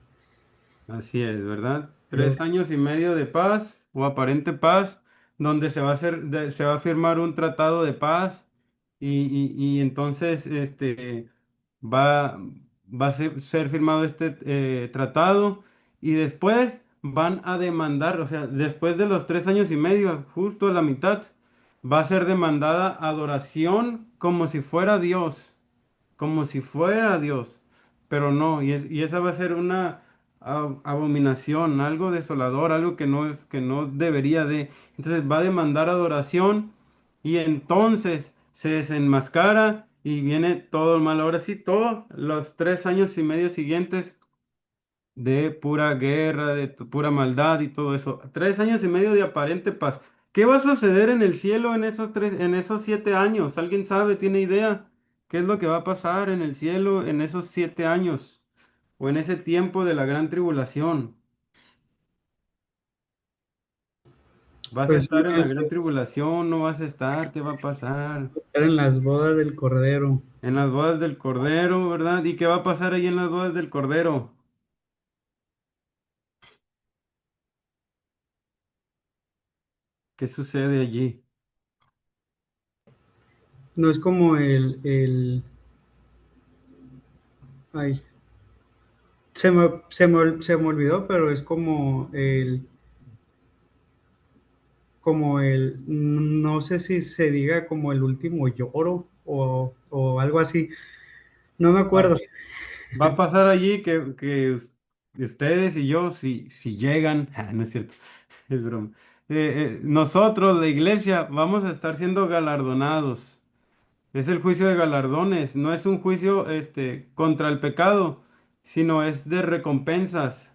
Así es, ¿verdad? gloria. 3 años y medio de paz o aparente paz, donde se va a hacer, se va a firmar un tratado de paz y entonces va, va a ser firmado este tratado y después van a demandar, o sea, después de los 3 años y medio, justo la mitad, va a ser demandada adoración como si fuera Dios, como si fuera Dios, pero no, y esa va a ser una abominación, algo desolador, algo que no debería de. Entonces va a demandar adoración y entonces se desenmascara y viene todo el mal. Ahora sí, todos los 3 años y medio siguientes de pura guerra, de pura maldad y todo eso. 3 años y medio de aparente paz. ¿Qué va a suceder en el cielo en esos 7 años? ¿Alguien sabe? ¿Tiene idea? ¿Qué es lo que va a pasar en el cielo en esos 7 años? O en ese tiempo de la gran tribulación. ¿Vas a Pues uno estar en la es gran tribulación? ¿No vas a estar? ¿Qué va a pasar? estar en las bodas del Cordero. En las bodas del Cordero, ¿verdad? ¿Y qué va a pasar ahí en las bodas del Cordero? ¿Qué sucede allí? No es como ay, se me olvidó, pero es no sé si se diga como el último lloro o algo así, no me acuerdo. Va a pasar allí que ustedes y yo, si llegan, no es cierto, es broma. Nosotros, la iglesia, vamos a estar siendo galardonados. Es el juicio de galardones, no es un juicio contra el pecado, sino es de recompensas.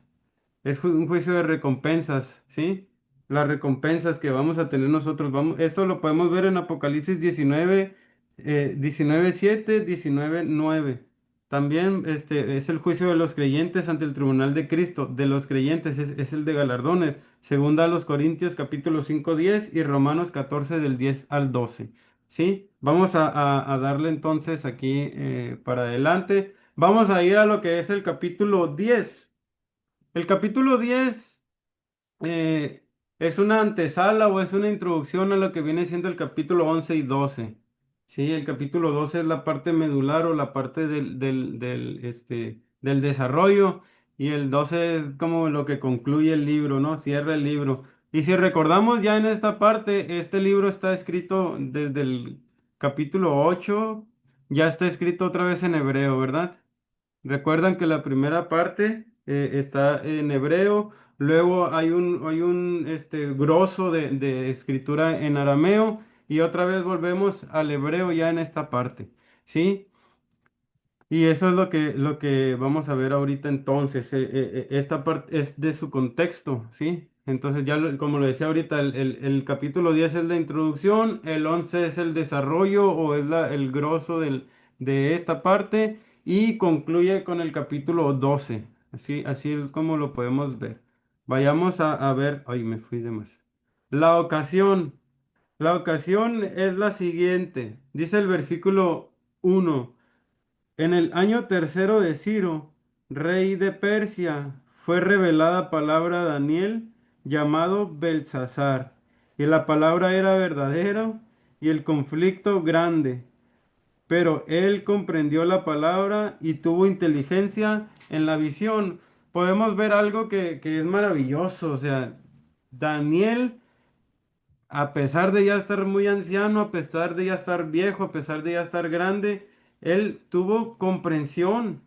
Es un juicio de recompensas, ¿sí? Las recompensas que vamos a tener nosotros. Esto lo podemos ver en Apocalipsis 19, 19:7, 19:9. También es el juicio de los creyentes ante el tribunal de Cristo. De los creyentes es el de galardones. Segunda a los Corintios capítulo 5:10 y Romanos 14 del 10 al 12. ¿Sí? Vamos a darle entonces aquí para adelante. Vamos a ir a lo que es el capítulo 10. El capítulo 10 eh, es una antesala o es una introducción a lo que viene siendo el capítulo 11 y 12. Sí, el capítulo 12 es la parte medular o la parte del desarrollo y el 12 es como lo que concluye el libro, ¿no? Cierra el libro. Y si recordamos ya en esta parte, este libro está escrito desde el capítulo 8, ya está escrito otra vez en hebreo, ¿verdad? Recuerdan que la primera parte está en hebreo, luego hay un grosso de escritura en arameo y otra vez volvemos al hebreo ya en esta parte, ¿sí? Y eso es lo que vamos a ver ahorita entonces. Esta parte es de su contexto, ¿sí? Entonces ya como lo decía ahorita, el capítulo 10 es la introducción, el 11 es el desarrollo o es el grosso de esta parte y concluye con el capítulo 12. Así es como lo podemos ver. Vayamos a ver, ay, me fui de más. La ocasión. La ocasión es la siguiente. Dice el versículo 1. En el año tercero de Ciro, rey de Persia, fue revelada palabra a Daniel, llamado Belsasar, y la palabra era verdadera y el conflicto grande, pero él comprendió la palabra y tuvo inteligencia en la visión. Podemos ver algo que es maravilloso, o sea, Daniel a pesar de ya estar muy anciano, a pesar de ya estar viejo, a pesar de ya estar grande, él tuvo comprensión,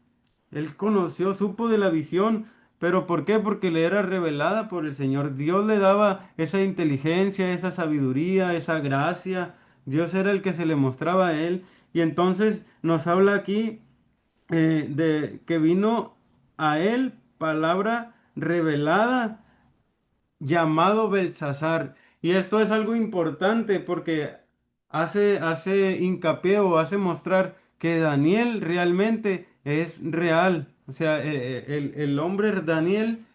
él conoció, supo de la visión, pero ¿por qué? Porque le era revelada por el Señor. Dios le daba esa inteligencia, esa sabiduría, esa gracia. Dios era el que se le mostraba a él. Y entonces nos habla aquí de que vino a él palabra revelada llamado Belsasar. Y esto es algo importante porque hace hincapié o hace mostrar que Daniel realmente es real. O sea, el hombre Daniel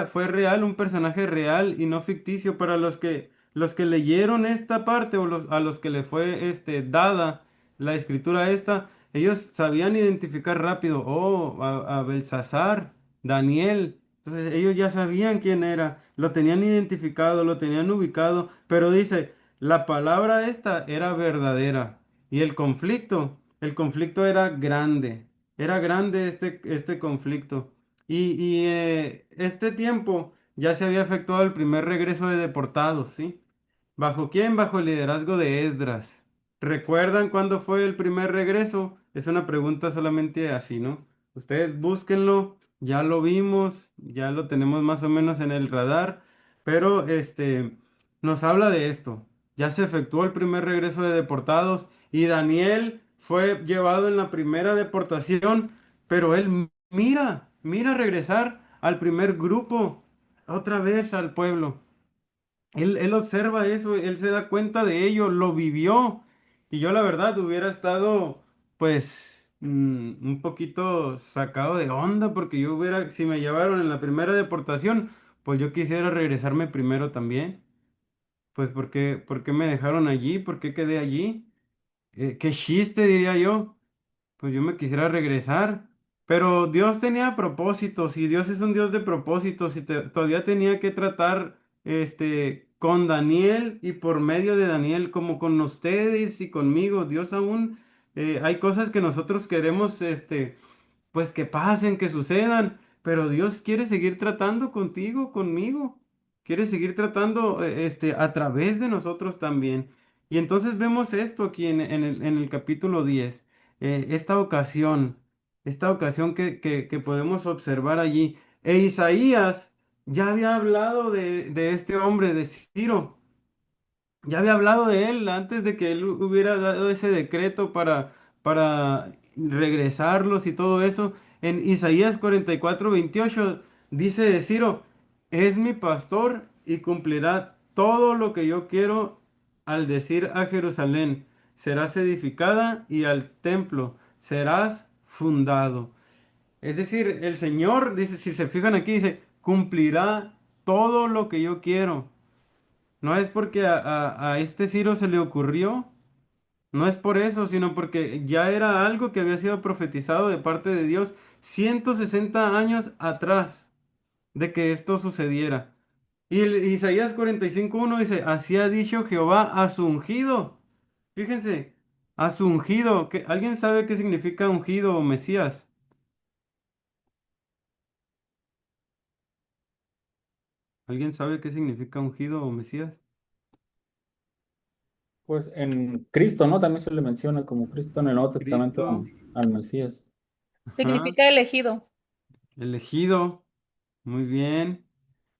fue real, un personaje real y no ficticio. Para los que leyeron esta parte o a los que le fue dada la escritura esta, ellos sabían identificar rápido, oh, a Belsasar, Daniel. Entonces ellos ya sabían quién era, lo tenían identificado, lo tenían ubicado, pero dice, la palabra esta era verdadera y el conflicto era grande este conflicto. Este tiempo ya se había efectuado el primer regreso de deportados, ¿sí? ¿Bajo quién? Bajo el liderazgo de Esdras. ¿Recuerdan cuándo fue el primer regreso? Es una pregunta solamente así, ¿no? Ustedes búsquenlo, ya lo vimos, ya lo tenemos más o menos en el radar, pero nos habla de esto. Ya se efectuó el primer regreso de deportados y Daniel fue llevado en la primera deportación, pero él mira regresar al primer grupo, otra vez al pueblo. Él observa eso, él se da cuenta de ello, lo vivió. Y yo la verdad hubiera estado, pues, un poquito sacado de onda porque yo hubiera, si me llevaron en la primera deportación, pues yo quisiera regresarme primero también. Pues, por qué me dejaron allí? ¿Por qué quedé allí? Qué chiste, diría yo, pues yo me quisiera regresar. Pero Dios tenía propósitos y Dios es un Dios de propósitos y todavía tenía que tratar con Daniel y por medio de Daniel como con ustedes y conmigo. Dios aún hay cosas que nosotros queremos pues que pasen, que sucedan, pero Dios quiere seguir tratando contigo, conmigo. Quiere seguir tratando a través de nosotros también. Y entonces vemos esto aquí en el capítulo 10 esta esta ocasión que podemos observar allí. E Isaías ya había hablado de este hombre, de Ciro. Ya había hablado de él antes de que él hubiera dado ese decreto para regresarlos y todo eso. En Isaías 44:28 dice de Ciro, es mi pastor y cumplirá todo lo que yo quiero al decir a Jerusalén, serás edificada y al templo serás fundado. Es decir, el Señor, dice, si se fijan aquí, dice, cumplirá todo lo que yo quiero. No es porque a este Ciro se le ocurrió, no es por eso, sino porque ya era algo que había sido profetizado de parte de Dios 160 años atrás de que esto sucediera. Y Isaías 45:1 dice, así ha dicho Jehová a su ungido. Fíjense, a su ungido. ¿Alguien sabe qué significa ungido o Mesías? ¿Alguien sabe qué significa ungido o Mesías? Pues en Cristo, ¿no? También se le menciona como Cristo en el Nuevo Testamento Cristo, al Mesías. ajá, Significa elegido. elegido, muy bien.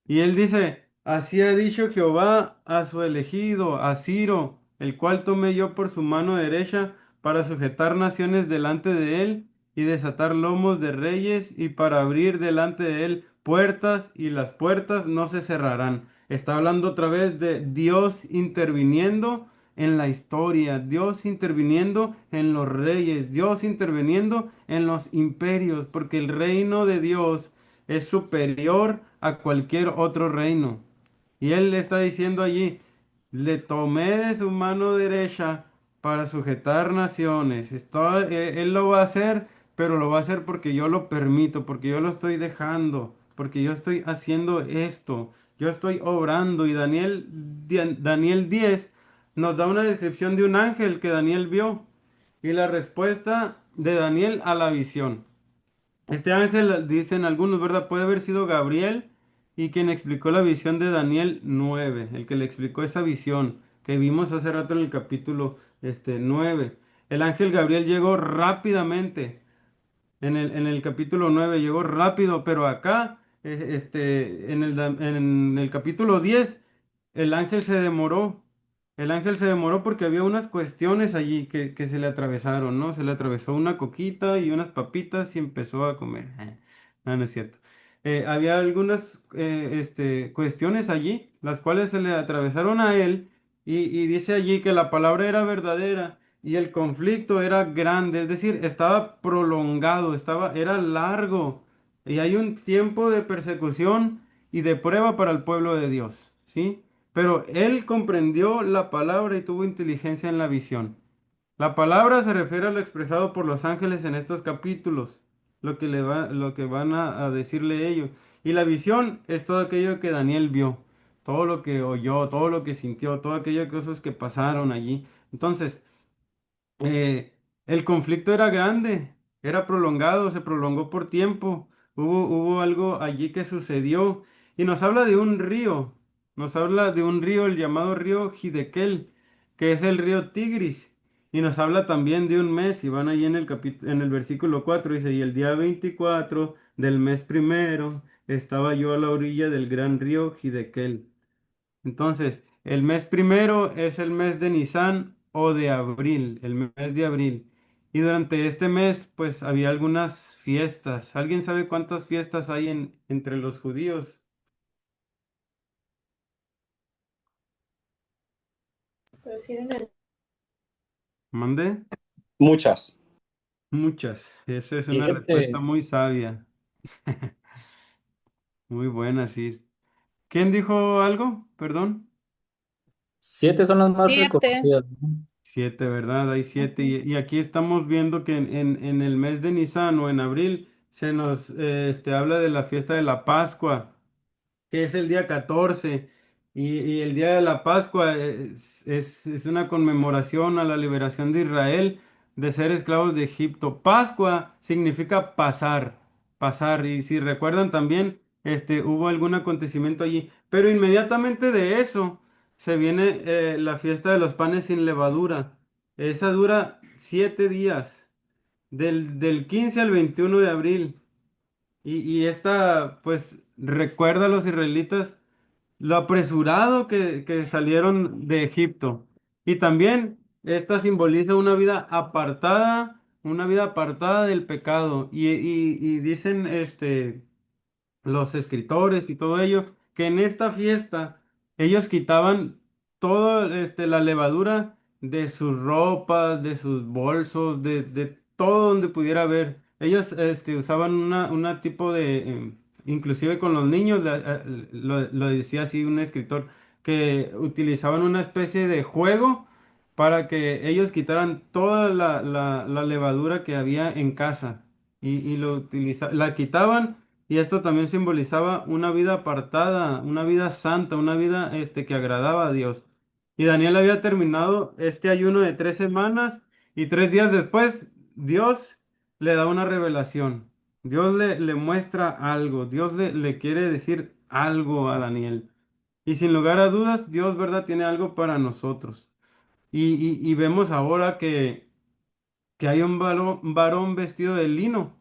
Y él dice, así ha dicho Jehová a su elegido, a Ciro, el cual tomé yo por su mano derecha para sujetar naciones delante de él y desatar lomos de reyes y para abrir delante de él puertas y las puertas no se cerrarán. Está hablando otra vez de Dios interviniendo en la historia, Dios interviniendo en los reyes, Dios interviniendo en los imperios, porque el reino de Dios es superior a cualquier otro reino. Y él le está diciendo allí, le tomé de su mano derecha para sujetar naciones. Él lo va a hacer, pero lo va a hacer porque yo lo permito, porque yo lo estoy dejando, porque yo estoy haciendo esto, yo estoy obrando. Y Daniel 10 nos da una descripción de un ángel que Daniel vio y la respuesta de Daniel a la visión. Este ángel, dicen algunos, ¿verdad? Puede haber sido Gabriel y quien explicó la visión de Daniel 9, el que le explicó esa visión que vimos hace rato en el capítulo 9. El ángel Gabriel llegó rápidamente en el capítulo 9 llegó rápido, pero acá, en el capítulo 10 el ángel se demoró. El ángel se demoró porque había unas cuestiones allí que se le atravesaron, ¿no? Se le atravesó una coquita y unas papitas y empezó a comer. No, no es cierto. había algunas cuestiones allí, las cuales se le atravesaron a él, y dice allí que la palabra era verdadera y el conflicto era grande, es decir, estaba prolongado, era largo, y hay un tiempo de persecución y de prueba para el pueblo de Dios, ¿sí? Pero él comprendió la palabra y tuvo inteligencia en la visión. La palabra se refiere a lo expresado por los ángeles en estos capítulos, lo que van a decirle ellos. Y la visión es todo aquello que Daniel vio, todo lo que oyó, todo lo que sintió, todo aquellas cosas que pasaron allí. Entonces, eh, el conflicto era grande, era prolongado, se prolongó por tiempo. Hubo algo allí que sucedió y nos habla de un río, nos habla de un río, el llamado río Hidekel, que es el río Tigris. Y nos habla también de un mes, y van allí en en el versículo 4 dice, y el día 24 del mes primero estaba yo a la orilla del gran río Hidekel. Entonces, el mes primero es el mes de Nisan o de abril, el mes de abril. Y durante este mes, pues había algunas fiestas. ¿Alguien sabe cuántas fiestas hay entre los judíos? ¿Mandé? Muchas. Muchas. Esa es una respuesta 7. muy sabia, muy buena, sí. ¿Quién dijo algo? Perdón. 7 son las más 7. reconocidas, ¿no? 7, ¿verdad? Hay 7. Ujú. Y aquí estamos viendo que en el mes de Nisan o en abril se nos habla de la fiesta de la Pascua, que es el día 14, y el día de la Pascua es una conmemoración a la liberación de Israel de ser esclavos de Egipto. Pascua significa pasar, pasar, y si recuerdan también, hubo algún acontecimiento allí, pero inmediatamente de eso se viene la fiesta de los panes sin levadura. Esa dura 7 días, del 15 al 21 de abril. Y esta, pues, recuerda a los israelitas lo apresurado que salieron de Egipto. Y también esta simboliza una vida apartada del pecado. Y dicen, los escritores y todo ello, que en esta fiesta ellos quitaban todo, la levadura de sus ropas, de sus bolsos, de todo donde pudiera haber. Ellos, usaban una tipo inclusive con los niños, lo decía así un escritor, que utilizaban una especie de juego para que ellos quitaran toda la levadura que había en casa y la quitaban, y esto también simbolizaba una vida apartada, una vida santa, una vida que agradaba a Dios. Y Daniel había terminado este ayuno de 3 semanas, y 3 días después Dios le da una revelación. Dios le muestra algo, Dios le quiere decir algo a Daniel. Y sin lugar a dudas, Dios, ¿verdad?, tiene algo para nosotros. Y vemos ahora que hay un varón vestido de lino.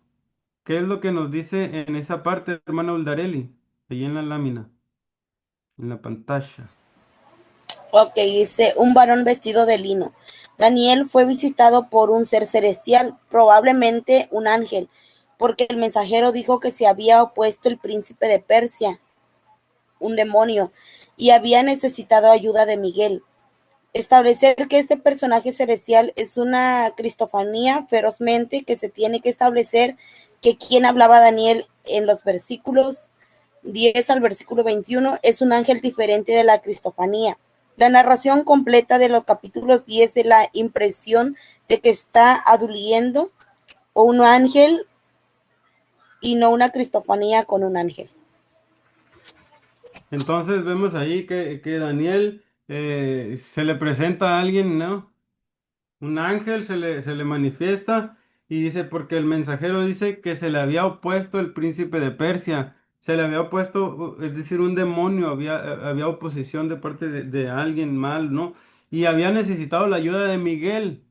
¿Qué es lo que nos dice en esa parte, hermana Uldarelli? Ahí en la lámina, en la pantalla. Ok, dice un varón vestido de lino. Daniel fue visitado por un ser celestial, probablemente un ángel, porque el mensajero dijo que se había opuesto el príncipe de Persia, un demonio, y había necesitado ayuda de Miguel. Establecer que este personaje celestial es una cristofanía ferozmente que se tiene que establecer que quien hablaba Daniel en los versículos 10 al versículo 21 es un ángel diferente de la cristofanía. La narración completa de los capítulos 10 de la impresión de que está aduliendo o un ángel y no una cristofanía con un ángel. Entonces vemos ahí que Daniel se le presenta a alguien, ¿no? Un ángel se le manifiesta y dice, porque el mensajero dice que se le había opuesto el príncipe de Persia, se le había opuesto, es decir, un demonio, había oposición de parte de alguien mal, ¿no? Y había necesitado la ayuda de Miguel.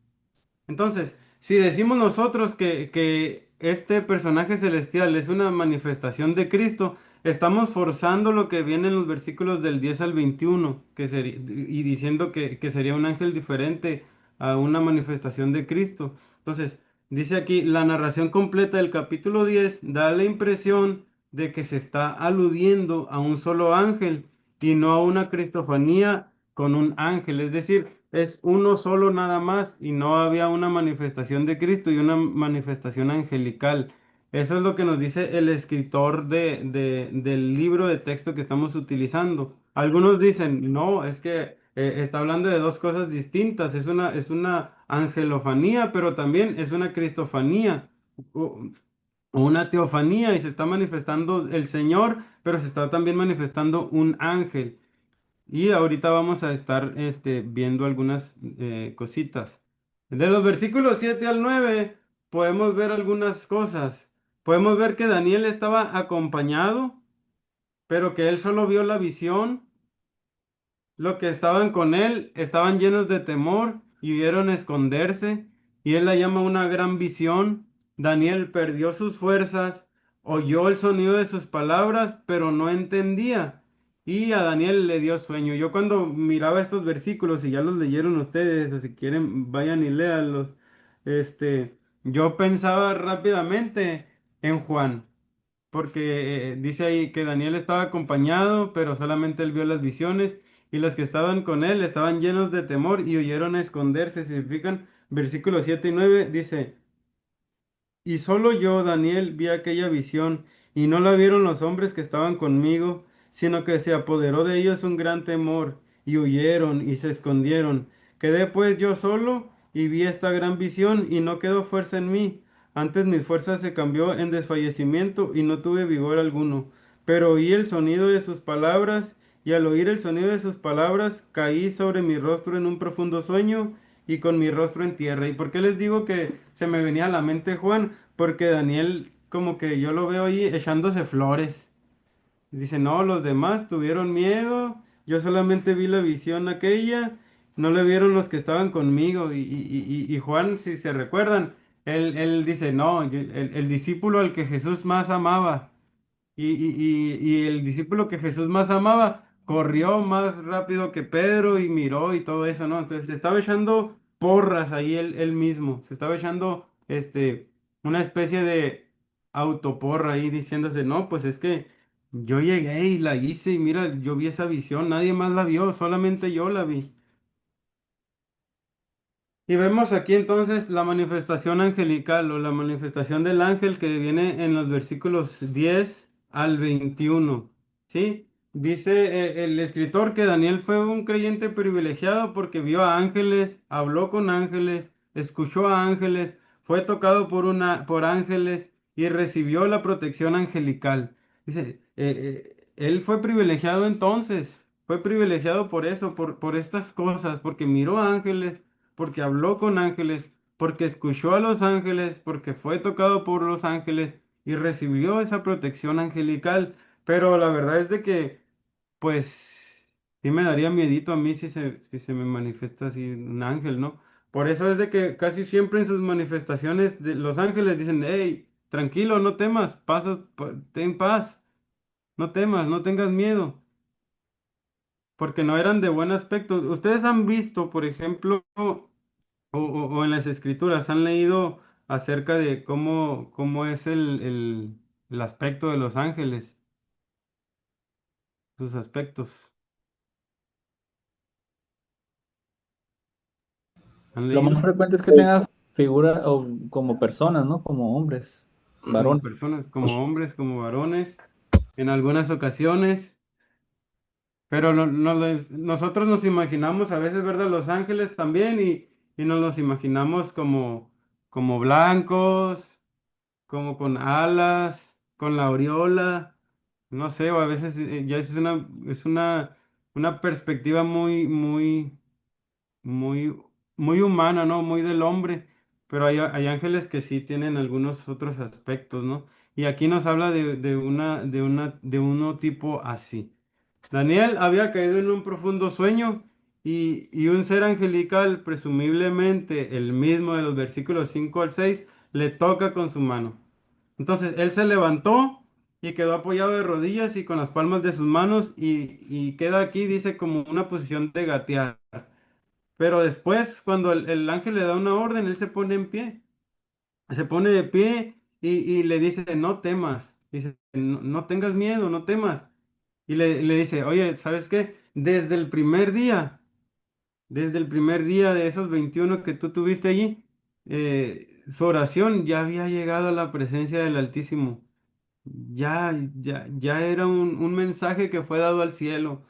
Entonces, si decimos nosotros que este personaje celestial es una manifestación de Cristo, estamos forzando lo que viene en los versículos del 10 al 21, y diciendo que sería un ángel diferente a una manifestación de Cristo. Entonces, dice aquí, la narración completa del capítulo 10 da la impresión de que se está aludiendo a un solo ángel y no a una cristofanía con un ángel. Es decir, es uno solo nada más y no había una manifestación de Cristo y una manifestación angelical. Eso es lo que nos dice el escritor del libro de texto que estamos utilizando. Algunos dicen, no, es que está hablando de dos cosas distintas. Es una angelofanía, pero también es una cristofanía o una teofanía y se está manifestando el Señor, pero se está también manifestando un ángel. Y ahorita vamos a estar viendo algunas cositas. De los versículos 7 al 9 podemos ver algunas cosas. Podemos ver que Daniel estaba acompañado, pero que él solo vio la visión. Los que estaban con él estaban llenos de temor y huyeron a esconderse, y él la llama una gran visión. Daniel perdió sus fuerzas, oyó el sonido de sus palabras, pero no entendía. Y a Daniel le dio sueño. Yo cuando miraba estos versículos, y ya los leyeron ustedes, o si quieren, vayan y léanlos, yo pensaba rápidamente en Juan porque dice ahí que Daniel estaba acompañado, pero solamente él vio las visiones, y los que estaban con él estaban llenos de temor y huyeron a esconderse. Si se fijan, versículos 7 y 9 dice, y solo yo, Daniel, vi aquella visión, y no la vieron los hombres que estaban conmigo, sino que se apoderó de ellos un gran temor, y huyeron y se escondieron. Quedé pues yo solo, y vi esta gran visión, y no quedó fuerza en mí. Antes mi fuerza se cambió en desfallecimiento, y no tuve vigor alguno. Pero oí el sonido de sus palabras, y al oír el sonido de sus palabras, caí sobre mi rostro en un profundo sueño, y con mi rostro en tierra. ¿Y por qué les digo que se me venía a la mente Juan? Porque Daniel, como que yo lo veo ahí echándose flores. Dice, no, los demás tuvieron miedo, yo solamente vi la visión aquella, no le vieron los que estaban conmigo. Y Juan, si se recuerdan, él dice, no, el discípulo al que Jesús más amaba. Y el discípulo que Jesús más amaba corrió más rápido que Pedro y miró y todo eso, ¿no? Entonces se estaba echando porras ahí él mismo, se estaba echando una especie de autoporra ahí diciéndose, no, pues es que yo llegué y la hice y mira, yo vi esa visión, nadie más la vio, solamente yo la vi. Y vemos aquí entonces la manifestación angelical o la manifestación del ángel que viene en los versículos 10 al 21. ¿Sí? Dice el escritor que Daniel fue un creyente privilegiado porque vio a ángeles, habló con ángeles, escuchó a ángeles, fue tocado por ángeles y recibió la protección angelical. Dice, él fue privilegiado entonces, fue privilegiado por eso, por estas cosas, porque miró ángeles, porque habló con ángeles, porque escuchó a los ángeles, porque fue tocado por los ángeles y recibió esa protección angelical. Pero la verdad es de que, pues, sí me daría miedito a mí si se me manifiesta así un ángel, ¿no? Por eso es de que casi siempre en sus manifestaciones los ángeles dicen, hey, tranquilo, no temas, ten paz, no temas, no tengas miedo, porque no eran de buen aspecto. Ustedes han visto, por ejemplo, o en las escrituras han leído acerca de cómo es el aspecto de los ángeles, sus aspectos. ¿Han Lo más leído? frecuente es que tenga figura o como personas, ¿no? Como hombres, Como varones. personas, como hombres, como varones, en algunas ocasiones. Pero nosotros nos imaginamos a veces, ¿verdad? Los ángeles también y nos los imaginamos como blancos, como con alas, con la aureola, no sé, o a veces ya es una perspectiva muy, muy humana, ¿no? Muy del hombre, pero hay ángeles que sí tienen algunos otros aspectos, ¿no? Y aquí nos habla de uno tipo así. Daniel había caído en un profundo sueño y un ser angelical, presumiblemente el mismo de los versículos 5 al 6 le toca con su mano. Entonces él se levantó y quedó apoyado de rodillas y con las palmas de sus manos y queda aquí, dice, como una posición de gatear. Pero después, cuando el ángel le da una orden, él se pone en pie. Se pone de pie y le dice, no temas. Dice, no, no tengas miedo, no temas. Y le dice, oye, ¿sabes qué? Desde el primer día de esos 21 que tú tuviste allí, su oración ya había llegado a la presencia del Altísimo. Ya era un mensaje que fue dado al cielo.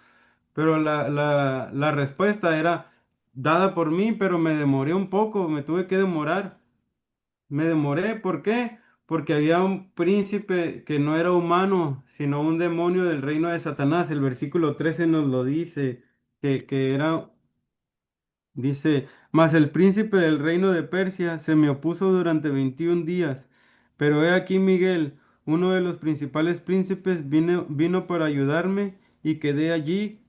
Pero la respuesta era dada por mí, pero me demoré un poco, me tuve que demorar. Me demoré, ¿por qué? Porque había un príncipe que no era humano, sino un demonio del reino de Satanás. El versículo 13 nos lo dice, que era, dice, mas el príncipe del reino de Persia se me opuso durante 21 días. Pero he aquí Miguel, uno de los principales príncipes, vino para ayudarme y quedé allí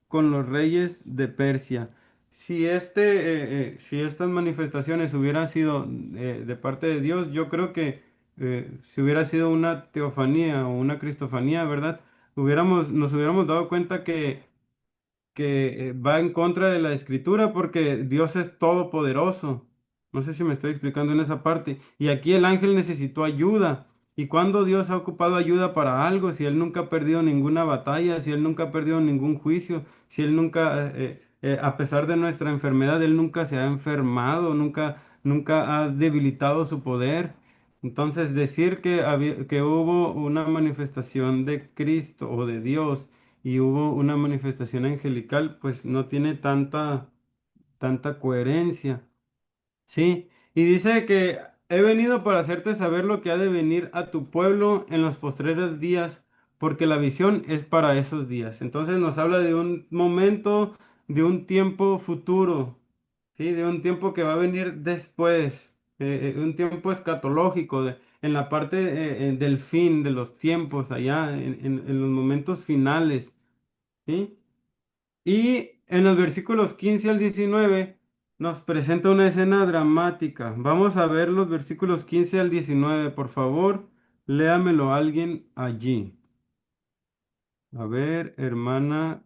con los reyes de Persia. Si estas manifestaciones hubieran sido de parte de Dios, yo creo que si hubiera sido una teofanía o una cristofanía, ¿verdad? Nos hubiéramos dado cuenta que va en contra de la escritura porque Dios es todopoderoso. No sé si me estoy explicando en esa parte. Y aquí el ángel necesitó ayuda. ¿Y cuando Dios ha ocupado ayuda para algo? Si Él nunca ha perdido ninguna batalla, si Él nunca ha perdido ningún juicio, si Él nunca, a pesar de nuestra enfermedad, Él nunca se ha enfermado, nunca ha debilitado su poder. Entonces, decir que hubo una manifestación de Cristo o de Dios y hubo una manifestación angelical, pues no tiene tanta coherencia. Sí, y dice que he venido para hacerte saber lo que ha de venir a tu pueblo en los postreros días, porque la visión es para esos días. Entonces nos habla de un momento, de un tiempo futuro, sí, de un tiempo que va a venir después, un tiempo escatológico, en la parte del fin de los tiempos, allá, en los momentos finales. ¿Sí? Y en los versículos 15 al 19 nos presenta una escena dramática. Vamos a ver los versículos 15 al 19, por favor, léamelo alguien allí. A ver, hermana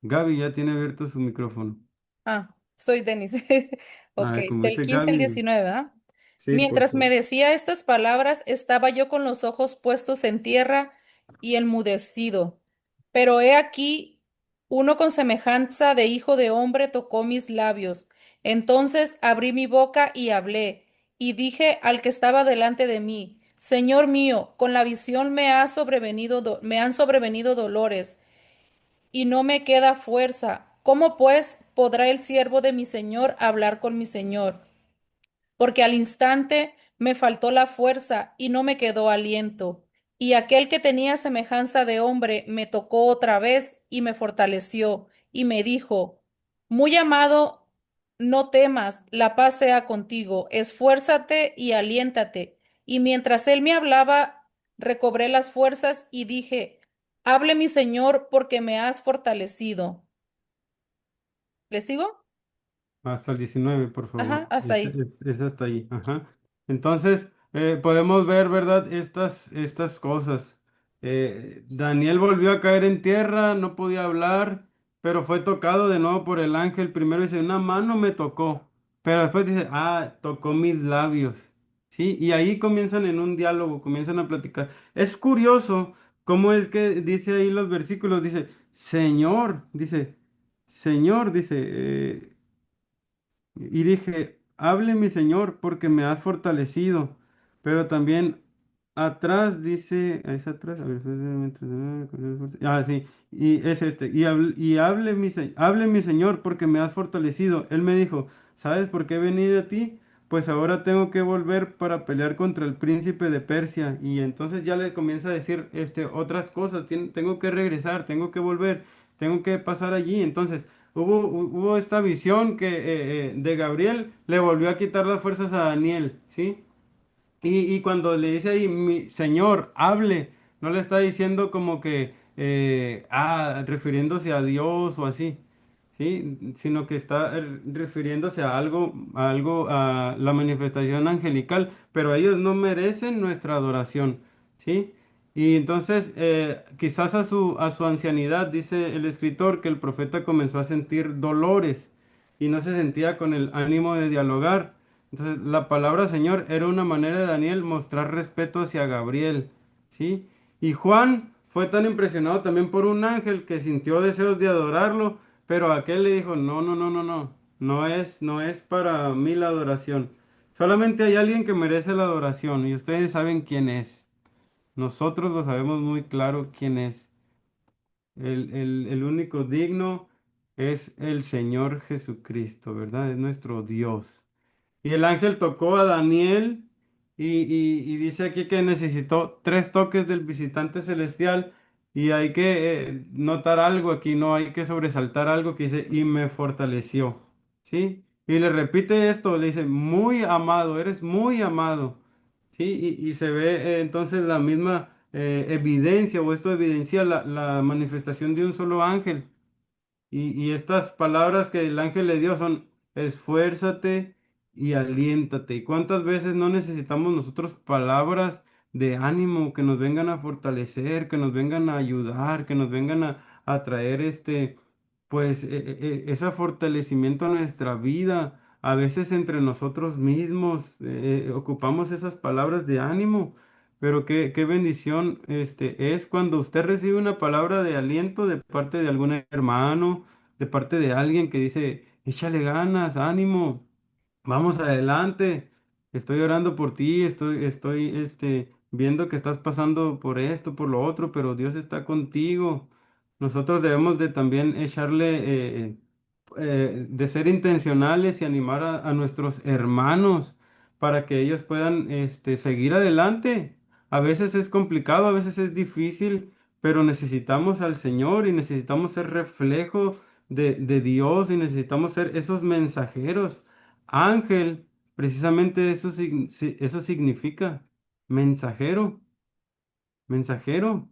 Gaby ya tiene abierto su micrófono. Ah, soy Denise. Ok, Como del dice 15 al Gaby, 19, ¿verdad? sí, por Mientras me favor. decía estas palabras, estaba yo con los ojos puestos en tierra y enmudecido. Pero he aquí, uno con semejanza de hijo de hombre tocó mis labios. Entonces abrí mi boca y hablé, y dije al que estaba delante de mí, Señor mío, con la visión me han sobrevenido dolores y no me queda fuerza. ¿Cómo pues podrá el siervo de mi Señor hablar con mi Señor? Porque al instante me faltó la fuerza y no me quedó aliento. Y aquel que tenía semejanza de hombre me tocó otra vez y me fortaleció y me dijo, muy amado, no temas, la paz sea contigo, esfuérzate y aliéntate. Y mientras él me hablaba, recobré las fuerzas y dije, hable mi Señor porque me has fortalecido. ¿Le sigo? Hasta el 19, por Ajá, favor. hasta ahí. Es hasta ahí. Ajá. Entonces, podemos ver, ¿verdad? Estas cosas. Daniel volvió a caer en tierra, no podía hablar, pero fue tocado de nuevo por el ángel. Primero dice, una mano me tocó, pero después dice, tocó mis labios. ¿Sí? Y ahí comienzan en un diálogo, comienzan a platicar. Es curioso cómo es que dice ahí los versículos, Señor, dice, y dije, hable mi Señor, porque me has fortalecido. Pero también atrás dice, es atrás, a ver, sí, y es este, y hable mi Señor, porque me has fortalecido. Él me dijo, ¿sabes por qué he venido a ti? Pues ahora tengo que volver para pelear contra el príncipe de Persia. Y entonces ya le comienza a decir otras cosas, tengo que regresar, tengo que volver, tengo que pasar allí. Entonces, hubo esta visión de Gabriel le volvió a quitar las fuerzas a Daniel, ¿sí? Y cuando le dice ahí, mi señor, hable, no le está diciendo como que, refiriéndose a Dios o así, ¿sí? Sino que está refiriéndose a la manifestación angelical, pero ellos no merecen nuestra adoración, ¿sí? Y entonces, quizás a su ancianidad, dice el escritor, que el profeta comenzó a sentir dolores y no se sentía con el ánimo de dialogar. Entonces, la palabra Señor era una manera de Daniel mostrar respeto hacia Gabriel, ¿sí? Y Juan fue tan impresionado también por un ángel que sintió deseos de adorarlo, pero aquel le dijo, no, no, no, no, no, no es para mí la adoración. Solamente hay alguien que merece la adoración y ustedes saben quién es. Nosotros lo sabemos muy claro quién es. El único digno es el Señor Jesucristo, ¿verdad? Es nuestro Dios. Y el ángel tocó a Daniel y dice aquí que necesitó tres toques del visitante celestial y hay que notar algo aquí, no hay que sobresaltar algo que dice y me fortaleció, ¿sí? Y le repite esto, le dice, muy amado, eres muy amado, ¿sí? Y se ve entonces la misma evidencia o esto evidencia la manifestación de un solo ángel. Y estas palabras que el ángel le dio son esfuérzate y aliéntate. ¿Y cuántas veces no necesitamos nosotros palabras de ánimo que nos vengan a fortalecer, que nos vengan a ayudar, que nos vengan a traer pues, ese fortalecimiento a nuestra vida? A veces entre nosotros mismos ocupamos esas palabras de ánimo. Pero qué bendición es cuando usted recibe una palabra de aliento de parte de algún hermano, de parte de alguien que dice, échale ganas, ánimo, vamos adelante, estoy orando por ti, estoy viendo que estás pasando por esto, por lo otro, pero Dios está contigo. Nosotros debemos de también de ser intencionales y animar a nuestros hermanos para que ellos puedan seguir adelante. A veces es complicado, a veces es difícil, pero necesitamos al Señor y necesitamos ser reflejo de Dios y necesitamos ser esos mensajeros. Ángel, precisamente eso, eso significa mensajero, mensajero.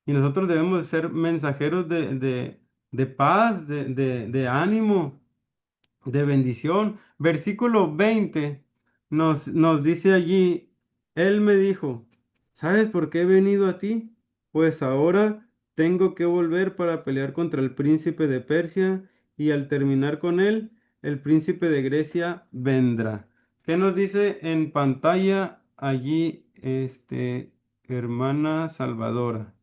Y nosotros debemos ser mensajeros de paz, de ánimo, de bendición. Versículo 20 nos dice allí, Él me dijo, ¿sabes por qué he venido a ti? Pues ahora tengo que volver para pelear contra el príncipe de Persia y al terminar con él, el príncipe de Grecia vendrá. ¿Qué nos dice en pantalla allí, hermana Salvadora?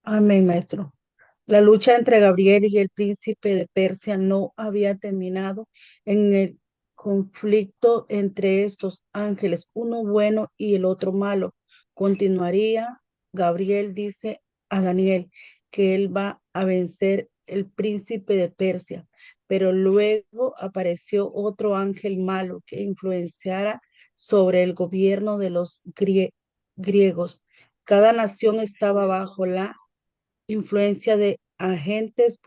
Amén, maestro. La lucha entre Gabriel y el príncipe de Persia no había terminado en el conflicto entre estos ángeles, uno bueno y el otro malo. Continuaría. Gabriel dice a Daniel que él va a vencer el príncipe de Persia, pero luego apareció otro ángel malo que influenciara sobre el gobierno de los griegos. Cada nación estaba bajo la influencia de agentes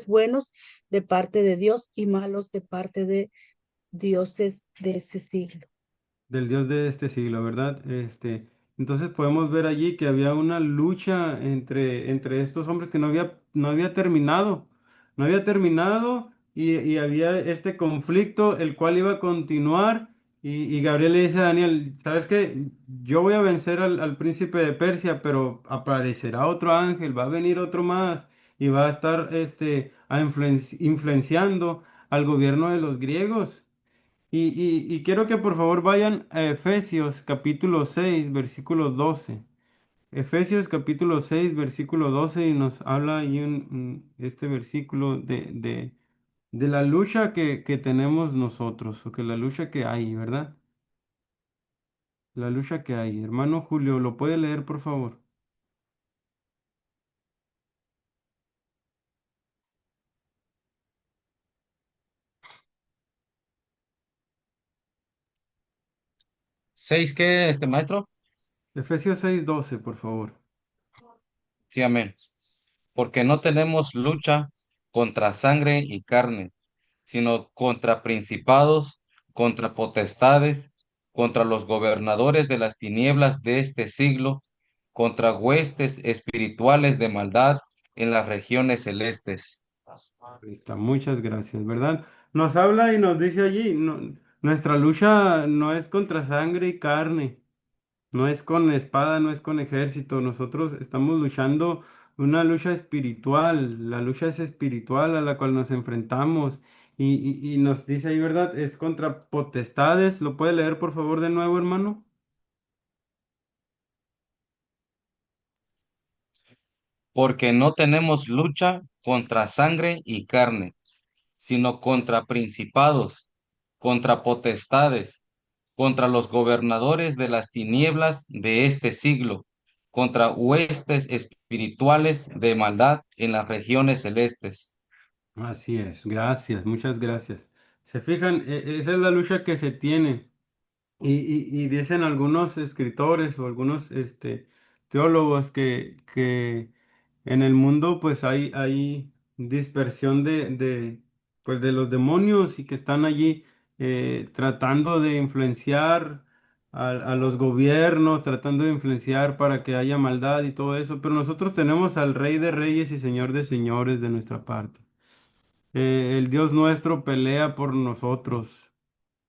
buenos de parte de Dios y malos de parte de dioses de ese siglo. Del Dios de este siglo, ¿verdad? Entonces podemos ver allí que había una lucha entre estos hombres que no había terminado, no había terminado y había este conflicto el cual iba a continuar y Gabriel le dice a Daniel, ¿sabes qué? Yo voy a vencer al príncipe de Persia, pero aparecerá otro ángel, va a venir otro más y va a estar influenciando al gobierno de los griegos. Y quiero que por favor vayan a Efesios capítulo 6 versículo 12. Efesios capítulo 6 versículo 12 y nos habla ahí este versículo de la lucha que tenemos nosotros, o que la lucha que hay, ¿verdad? La lucha que hay. Hermano Julio, ¿lo puede leer, por favor? ¿Seis qué, maestro? Efesios 6 12 por favor. Sí, amén. Porque no tenemos lucha contra sangre y carne, sino contra principados, contra potestades, contra los gobernadores de las tinieblas de este siglo, contra huestes espirituales de maldad en las regiones celestes. Ahí está, muchas gracias, ¿verdad? Nos habla y nos dice allí, nuestra lucha no es contra sangre y carne. No es con espada, no es con ejército. Nosotros estamos luchando una lucha espiritual. La lucha es espiritual a la cual nos enfrentamos. Y nos dice ahí, ¿verdad? Es contra potestades. ¿Lo puede leer por favor de nuevo, hermano? Porque no tenemos lucha contra sangre y carne, sino contra principados, contra potestades, contra los gobernadores de las tinieblas de este siglo, contra huestes espirituales de maldad en las regiones celestes. Así es, gracias, muchas gracias. Se fijan, esa es la lucha que se tiene. Y dicen algunos escritores o algunos teólogos que en el mundo pues hay dispersión pues, de los demonios y que están allí tratando de influenciar a los gobiernos, tratando de influenciar para que haya maldad y todo eso. Pero nosotros tenemos al Rey de Reyes y Señor de Señores de nuestra parte. El Dios nuestro pelea por nosotros.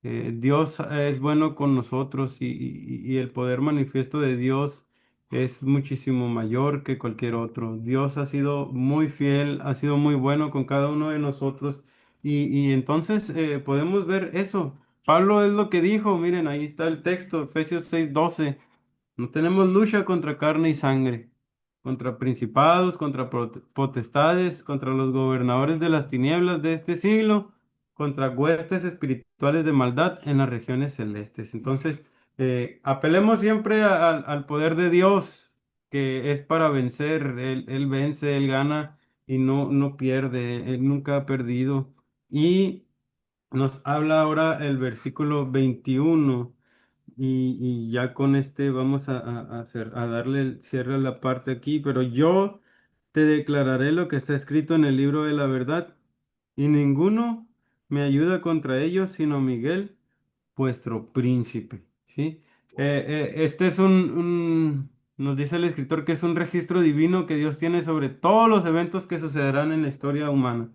Dios es bueno con nosotros y el poder manifiesto de Dios es muchísimo mayor que cualquier otro. Dios ha sido muy fiel, ha sido muy bueno con cada uno de nosotros y entonces podemos ver eso. Pablo es lo que dijo, miren, ahí está el texto, Efesios 6:12. No tenemos lucha contra carne y sangre, contra principados, contra potestades, contra los gobernadores de las tinieblas de este siglo, contra huestes espirituales de maldad en las regiones celestes. Entonces, apelemos siempre al poder de Dios, que es para vencer. Él vence, Él gana y no pierde, Él nunca ha perdido. Y nos habla ahora el versículo 21. Y ya con este vamos a darle el cierre a la parte aquí, pero yo te declararé lo que está escrito en el libro de la verdad, y ninguno me ayuda contra ellos, sino Miguel, vuestro príncipe. ¿Sí? Este es nos dice el escritor que es un registro divino que Dios tiene sobre todos los eventos que sucederán en la historia humana.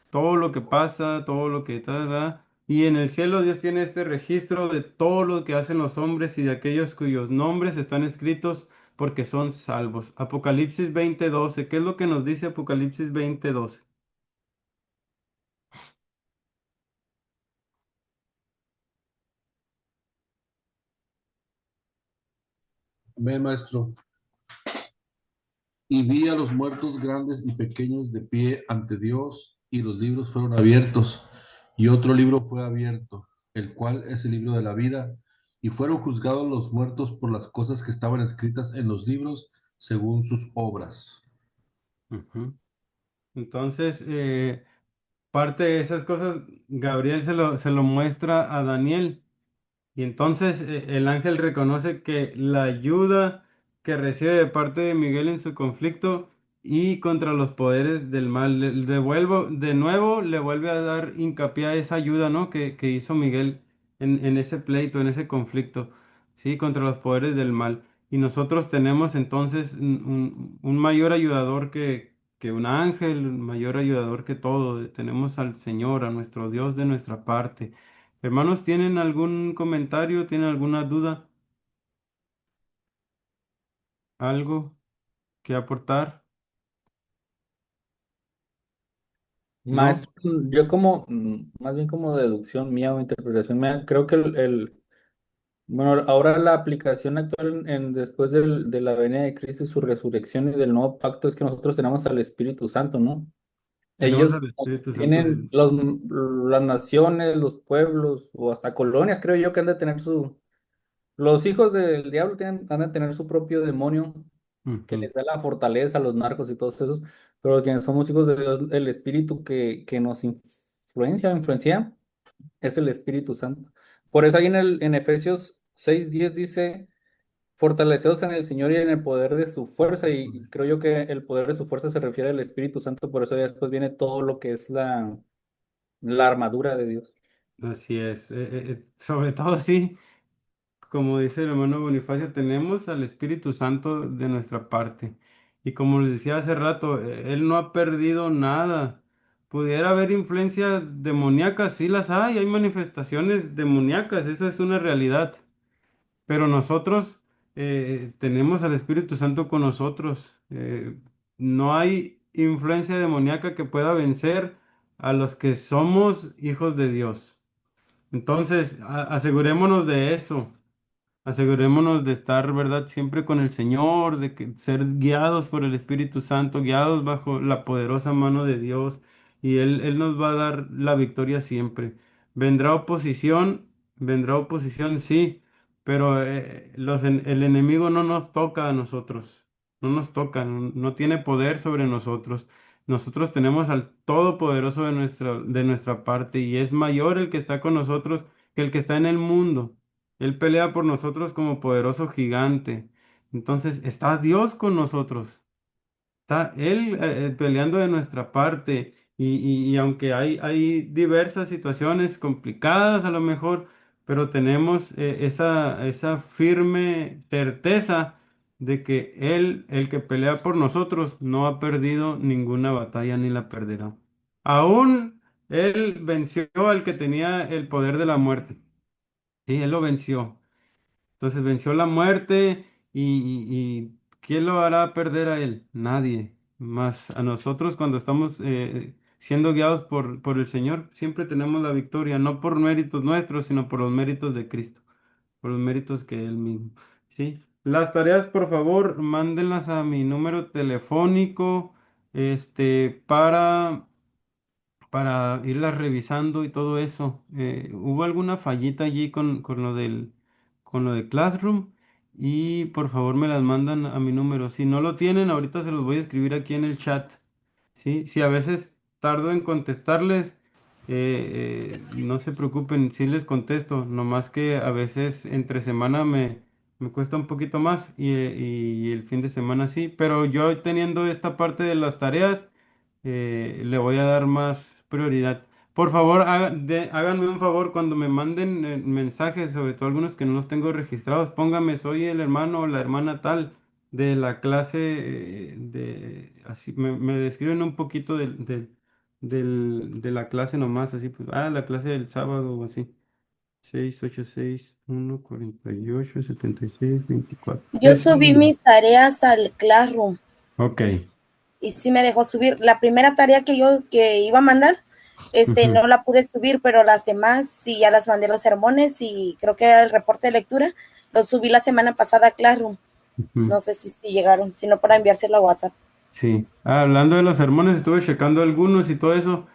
Todo lo que pasa, todo lo que tal, ¿verdad? Y en el cielo Dios tiene este registro de todo lo que hacen los hombres y de aquellos cuyos nombres están escritos porque son salvos. Apocalipsis 20:12. ¿Qué es lo que nos dice Apocalipsis 20:12? Amén, maestro. Y vi a los muertos grandes y pequeños de pie ante Dios, y los libros fueron abiertos, y otro libro fue abierto, el cual es el libro de la vida, y fueron juzgados los muertos por las cosas que estaban escritas en los libros según sus obras. Ujú. Entonces, parte de esas cosas, Gabriel se lo muestra a Daniel. Y entonces el ángel reconoce que la ayuda que recibe de parte de Miguel en su conflicto y contra los poderes del mal, de nuevo le vuelve a dar hincapié a esa ayuda, ¿no? Que hizo Miguel en ese pleito, en ese conflicto, ¿sí? Contra los poderes del mal. Y nosotros tenemos entonces un mayor ayudador que un ángel, un mayor ayudador que todo. Tenemos al Señor, a nuestro Dios de nuestra parte. Hermanos, ¿tienen algún comentario? ¿Tienen alguna duda? ¿Algo que aportar? ¿No? Maestro, yo como, más bien como deducción mía o interpretación mía, creo que bueno, ahora la aplicación actual después de la venida de Cristo y su resurrección y del nuevo pacto es que nosotros tenemos al Espíritu Santo, ¿no? Tenemos Ellos al Espíritu Santo de tienen Dios. las naciones, los pueblos o hasta colonias, creo yo, que han de tener los hijos del diablo han de tener su propio demonio que Ujú. les da la fortaleza a los narcos y todos esos, pero quienes somos hijos de Dios, el espíritu que nos influencia o influencia es el Espíritu Santo. Por eso ahí en Efesios 6:10 dice, fortaleceos en el Señor y en el poder de su fuerza, y creo yo que el poder de su fuerza se refiere al Espíritu Santo, por eso ya después viene todo lo que es la armadura de Dios. Así es. Sobre todo, sí, como dice el hermano Bonifacio, tenemos al Espíritu Santo de nuestra parte. Y como les decía hace rato, Él no ha perdido nada. Pudiera haber influencias demoníacas, sí las hay manifestaciones demoníacas, eso es una realidad. Pero nosotros tenemos al Espíritu Santo con nosotros. No hay influencia demoníaca que pueda vencer a los que somos hijos de Dios. Entonces, asegurémonos de eso. Asegurémonos de estar, ¿verdad? Siempre con el Señor, de que ser guiados por el Espíritu Santo, guiados bajo la poderosa mano de Dios, y Él nos va a dar la victoria siempre. Vendrá oposición, sí, pero el enemigo no nos toca a nosotros, no nos toca, no tiene poder sobre nosotros. Nosotros tenemos al Todopoderoso de nuestra parte, y es mayor el que está con nosotros que el que está en el mundo. Él pelea por nosotros como poderoso gigante. Entonces, está Dios con nosotros. Está Él peleando de nuestra parte. Y aunque hay diversas situaciones complicadas a lo mejor, pero tenemos esa firme certeza de que Él, el que pelea por nosotros, no ha perdido ninguna batalla ni la perderá. Aún Él venció al que tenía el poder de la muerte. Sí, Él lo venció. Entonces venció la muerte y ¿quién lo hará perder a él? Nadie. Más a nosotros cuando estamos siendo guiados por el Señor, siempre tenemos la victoria, no por méritos nuestros, sino por los méritos de Cristo, por los méritos que Él mismo. ¿Sí? Las tareas, por favor, mándenlas a mi número telefónico, para irlas revisando y todo eso. ¿Hubo alguna fallita allí con lo de Classroom? Y por favor me las mandan a mi número. Si no lo tienen, ahorita se los voy a escribir aquí en el chat. ¿Sí? Si a veces tardo en contestarles, no se preocupen, sí les contesto, nomás que a veces entre semana me cuesta un poquito más y el fin de semana sí, pero yo teniendo esta parte de las tareas, le voy a dar más prioridad. Por favor, háganme un favor cuando me manden mensajes, sobre todo algunos que no los tengo registrados, póngame, soy el hermano o la hermana tal de la clase, así, me describen un poquito de la clase nomás, así, pues, la clase del sábado o así. 686-148-76-24. Yo subí mis tareas al Classroom Ok. y sí me dejó subir. La primera tarea que yo que iba a mandar, Ujú, no la pude subir, pero las demás sí ya las mandé los sermones y creo que era el reporte de lectura. Lo subí la semana pasada a Classroom. ujú. No sé si llegaron, sino para enviárselo a WhatsApp. Sí, hablando de los sermones, estuve checando algunos y todo eso.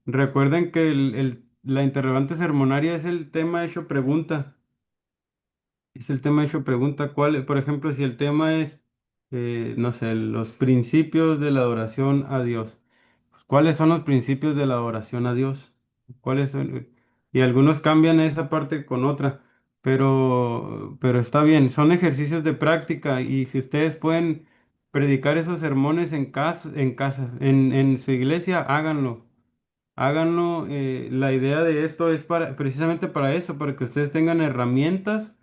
Recuerden que la interrogante sermonaria es el tema hecho pregunta. Es el tema hecho pregunta. Por ejemplo, si el tema es, no sé, los principios de la adoración a Dios. Pues, ¿cuáles son los principios de la adoración a Dios? ¿Cuáles son? Y algunos cambian esa parte con otra, pero está bien. Son ejercicios de práctica y si ustedes pueden predicar esos sermones en su iglesia, háganlo. Háganlo. La idea de esto es precisamente para eso, para que ustedes tengan herramientas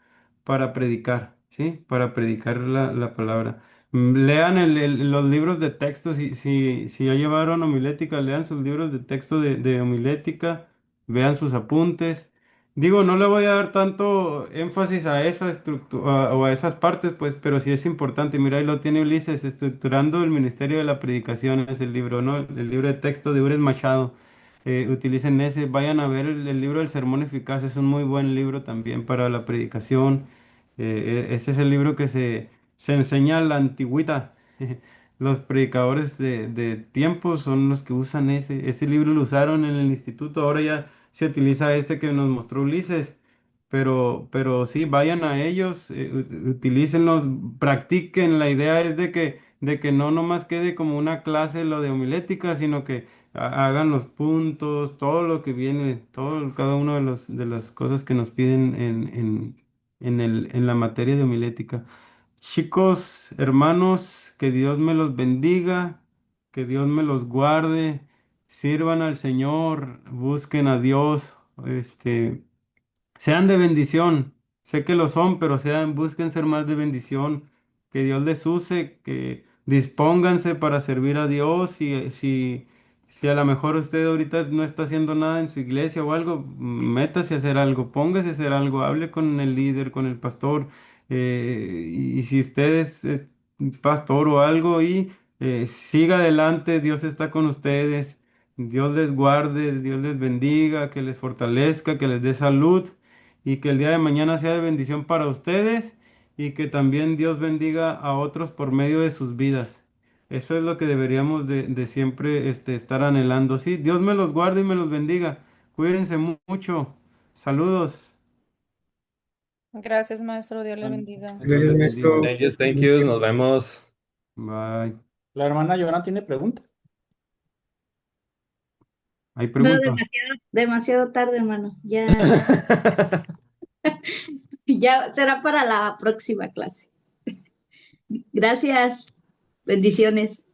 para predicar, ¿sí? Para predicar la palabra. Lean los libros de texto, si ya llevaron homilética, lean sus libros de texto de homilética, vean sus apuntes. Digo, no le voy a dar tanto énfasis a esa estructura o a esas partes, pues, pero sí es importante. Mira, ahí lo tiene Ulises, Estructurando el Ministerio de la Predicación, es el libro, ¿no? El libro de texto de Ures Machado. Utilicen ese, vayan a ver el libro del Sermón Eficaz, es un muy buen libro también para la predicación. Este es el libro que se enseña a la antigüita. Los predicadores de tiempos son los que usan ese libro, lo usaron en el instituto, ahora ya se utiliza este que nos mostró Ulises. Pero sí, vayan a ellos, utilícenlos, practiquen. La idea es de que no nomás quede como una clase lo de homilética, sino que hagan los puntos, todo lo que viene, cada uno de las cosas que nos piden en la materia de homilética. Chicos, hermanos, que Dios me los bendiga, que Dios me los guarde, sirvan al Señor, busquen a Dios, sean de bendición. Sé que lo son, pero busquen ser más de bendición. Que Dios les use, que dispónganse para servir a Dios. Si a lo mejor usted ahorita no está haciendo nada en su iglesia o algo, métase a hacer algo, póngase a hacer algo, hable con el líder, con el pastor. Y si usted es pastor o algo, y siga adelante, Dios está con ustedes. Dios les guarde, Dios les bendiga, que les fortalezca, que les dé salud y que el día de mañana sea de bendición para ustedes y que también Dios bendiga a otros por medio de sus vidas. Eso es lo que deberíamos de siempre estar anhelando. Sí, Dios me los guarde y me los bendiga. Cuídense mucho. Saludos. Gracias, maestro. Dios le bendiga. Dios Gracias, les maestro. bendiga. Thank you. Nos vemos. Bye. La hermana Joana tiene pregunta. ¿Hay No, preguntas? demasiado tarde, hermano. Ya, ya será para la próxima clase. Gracias. Bendiciones.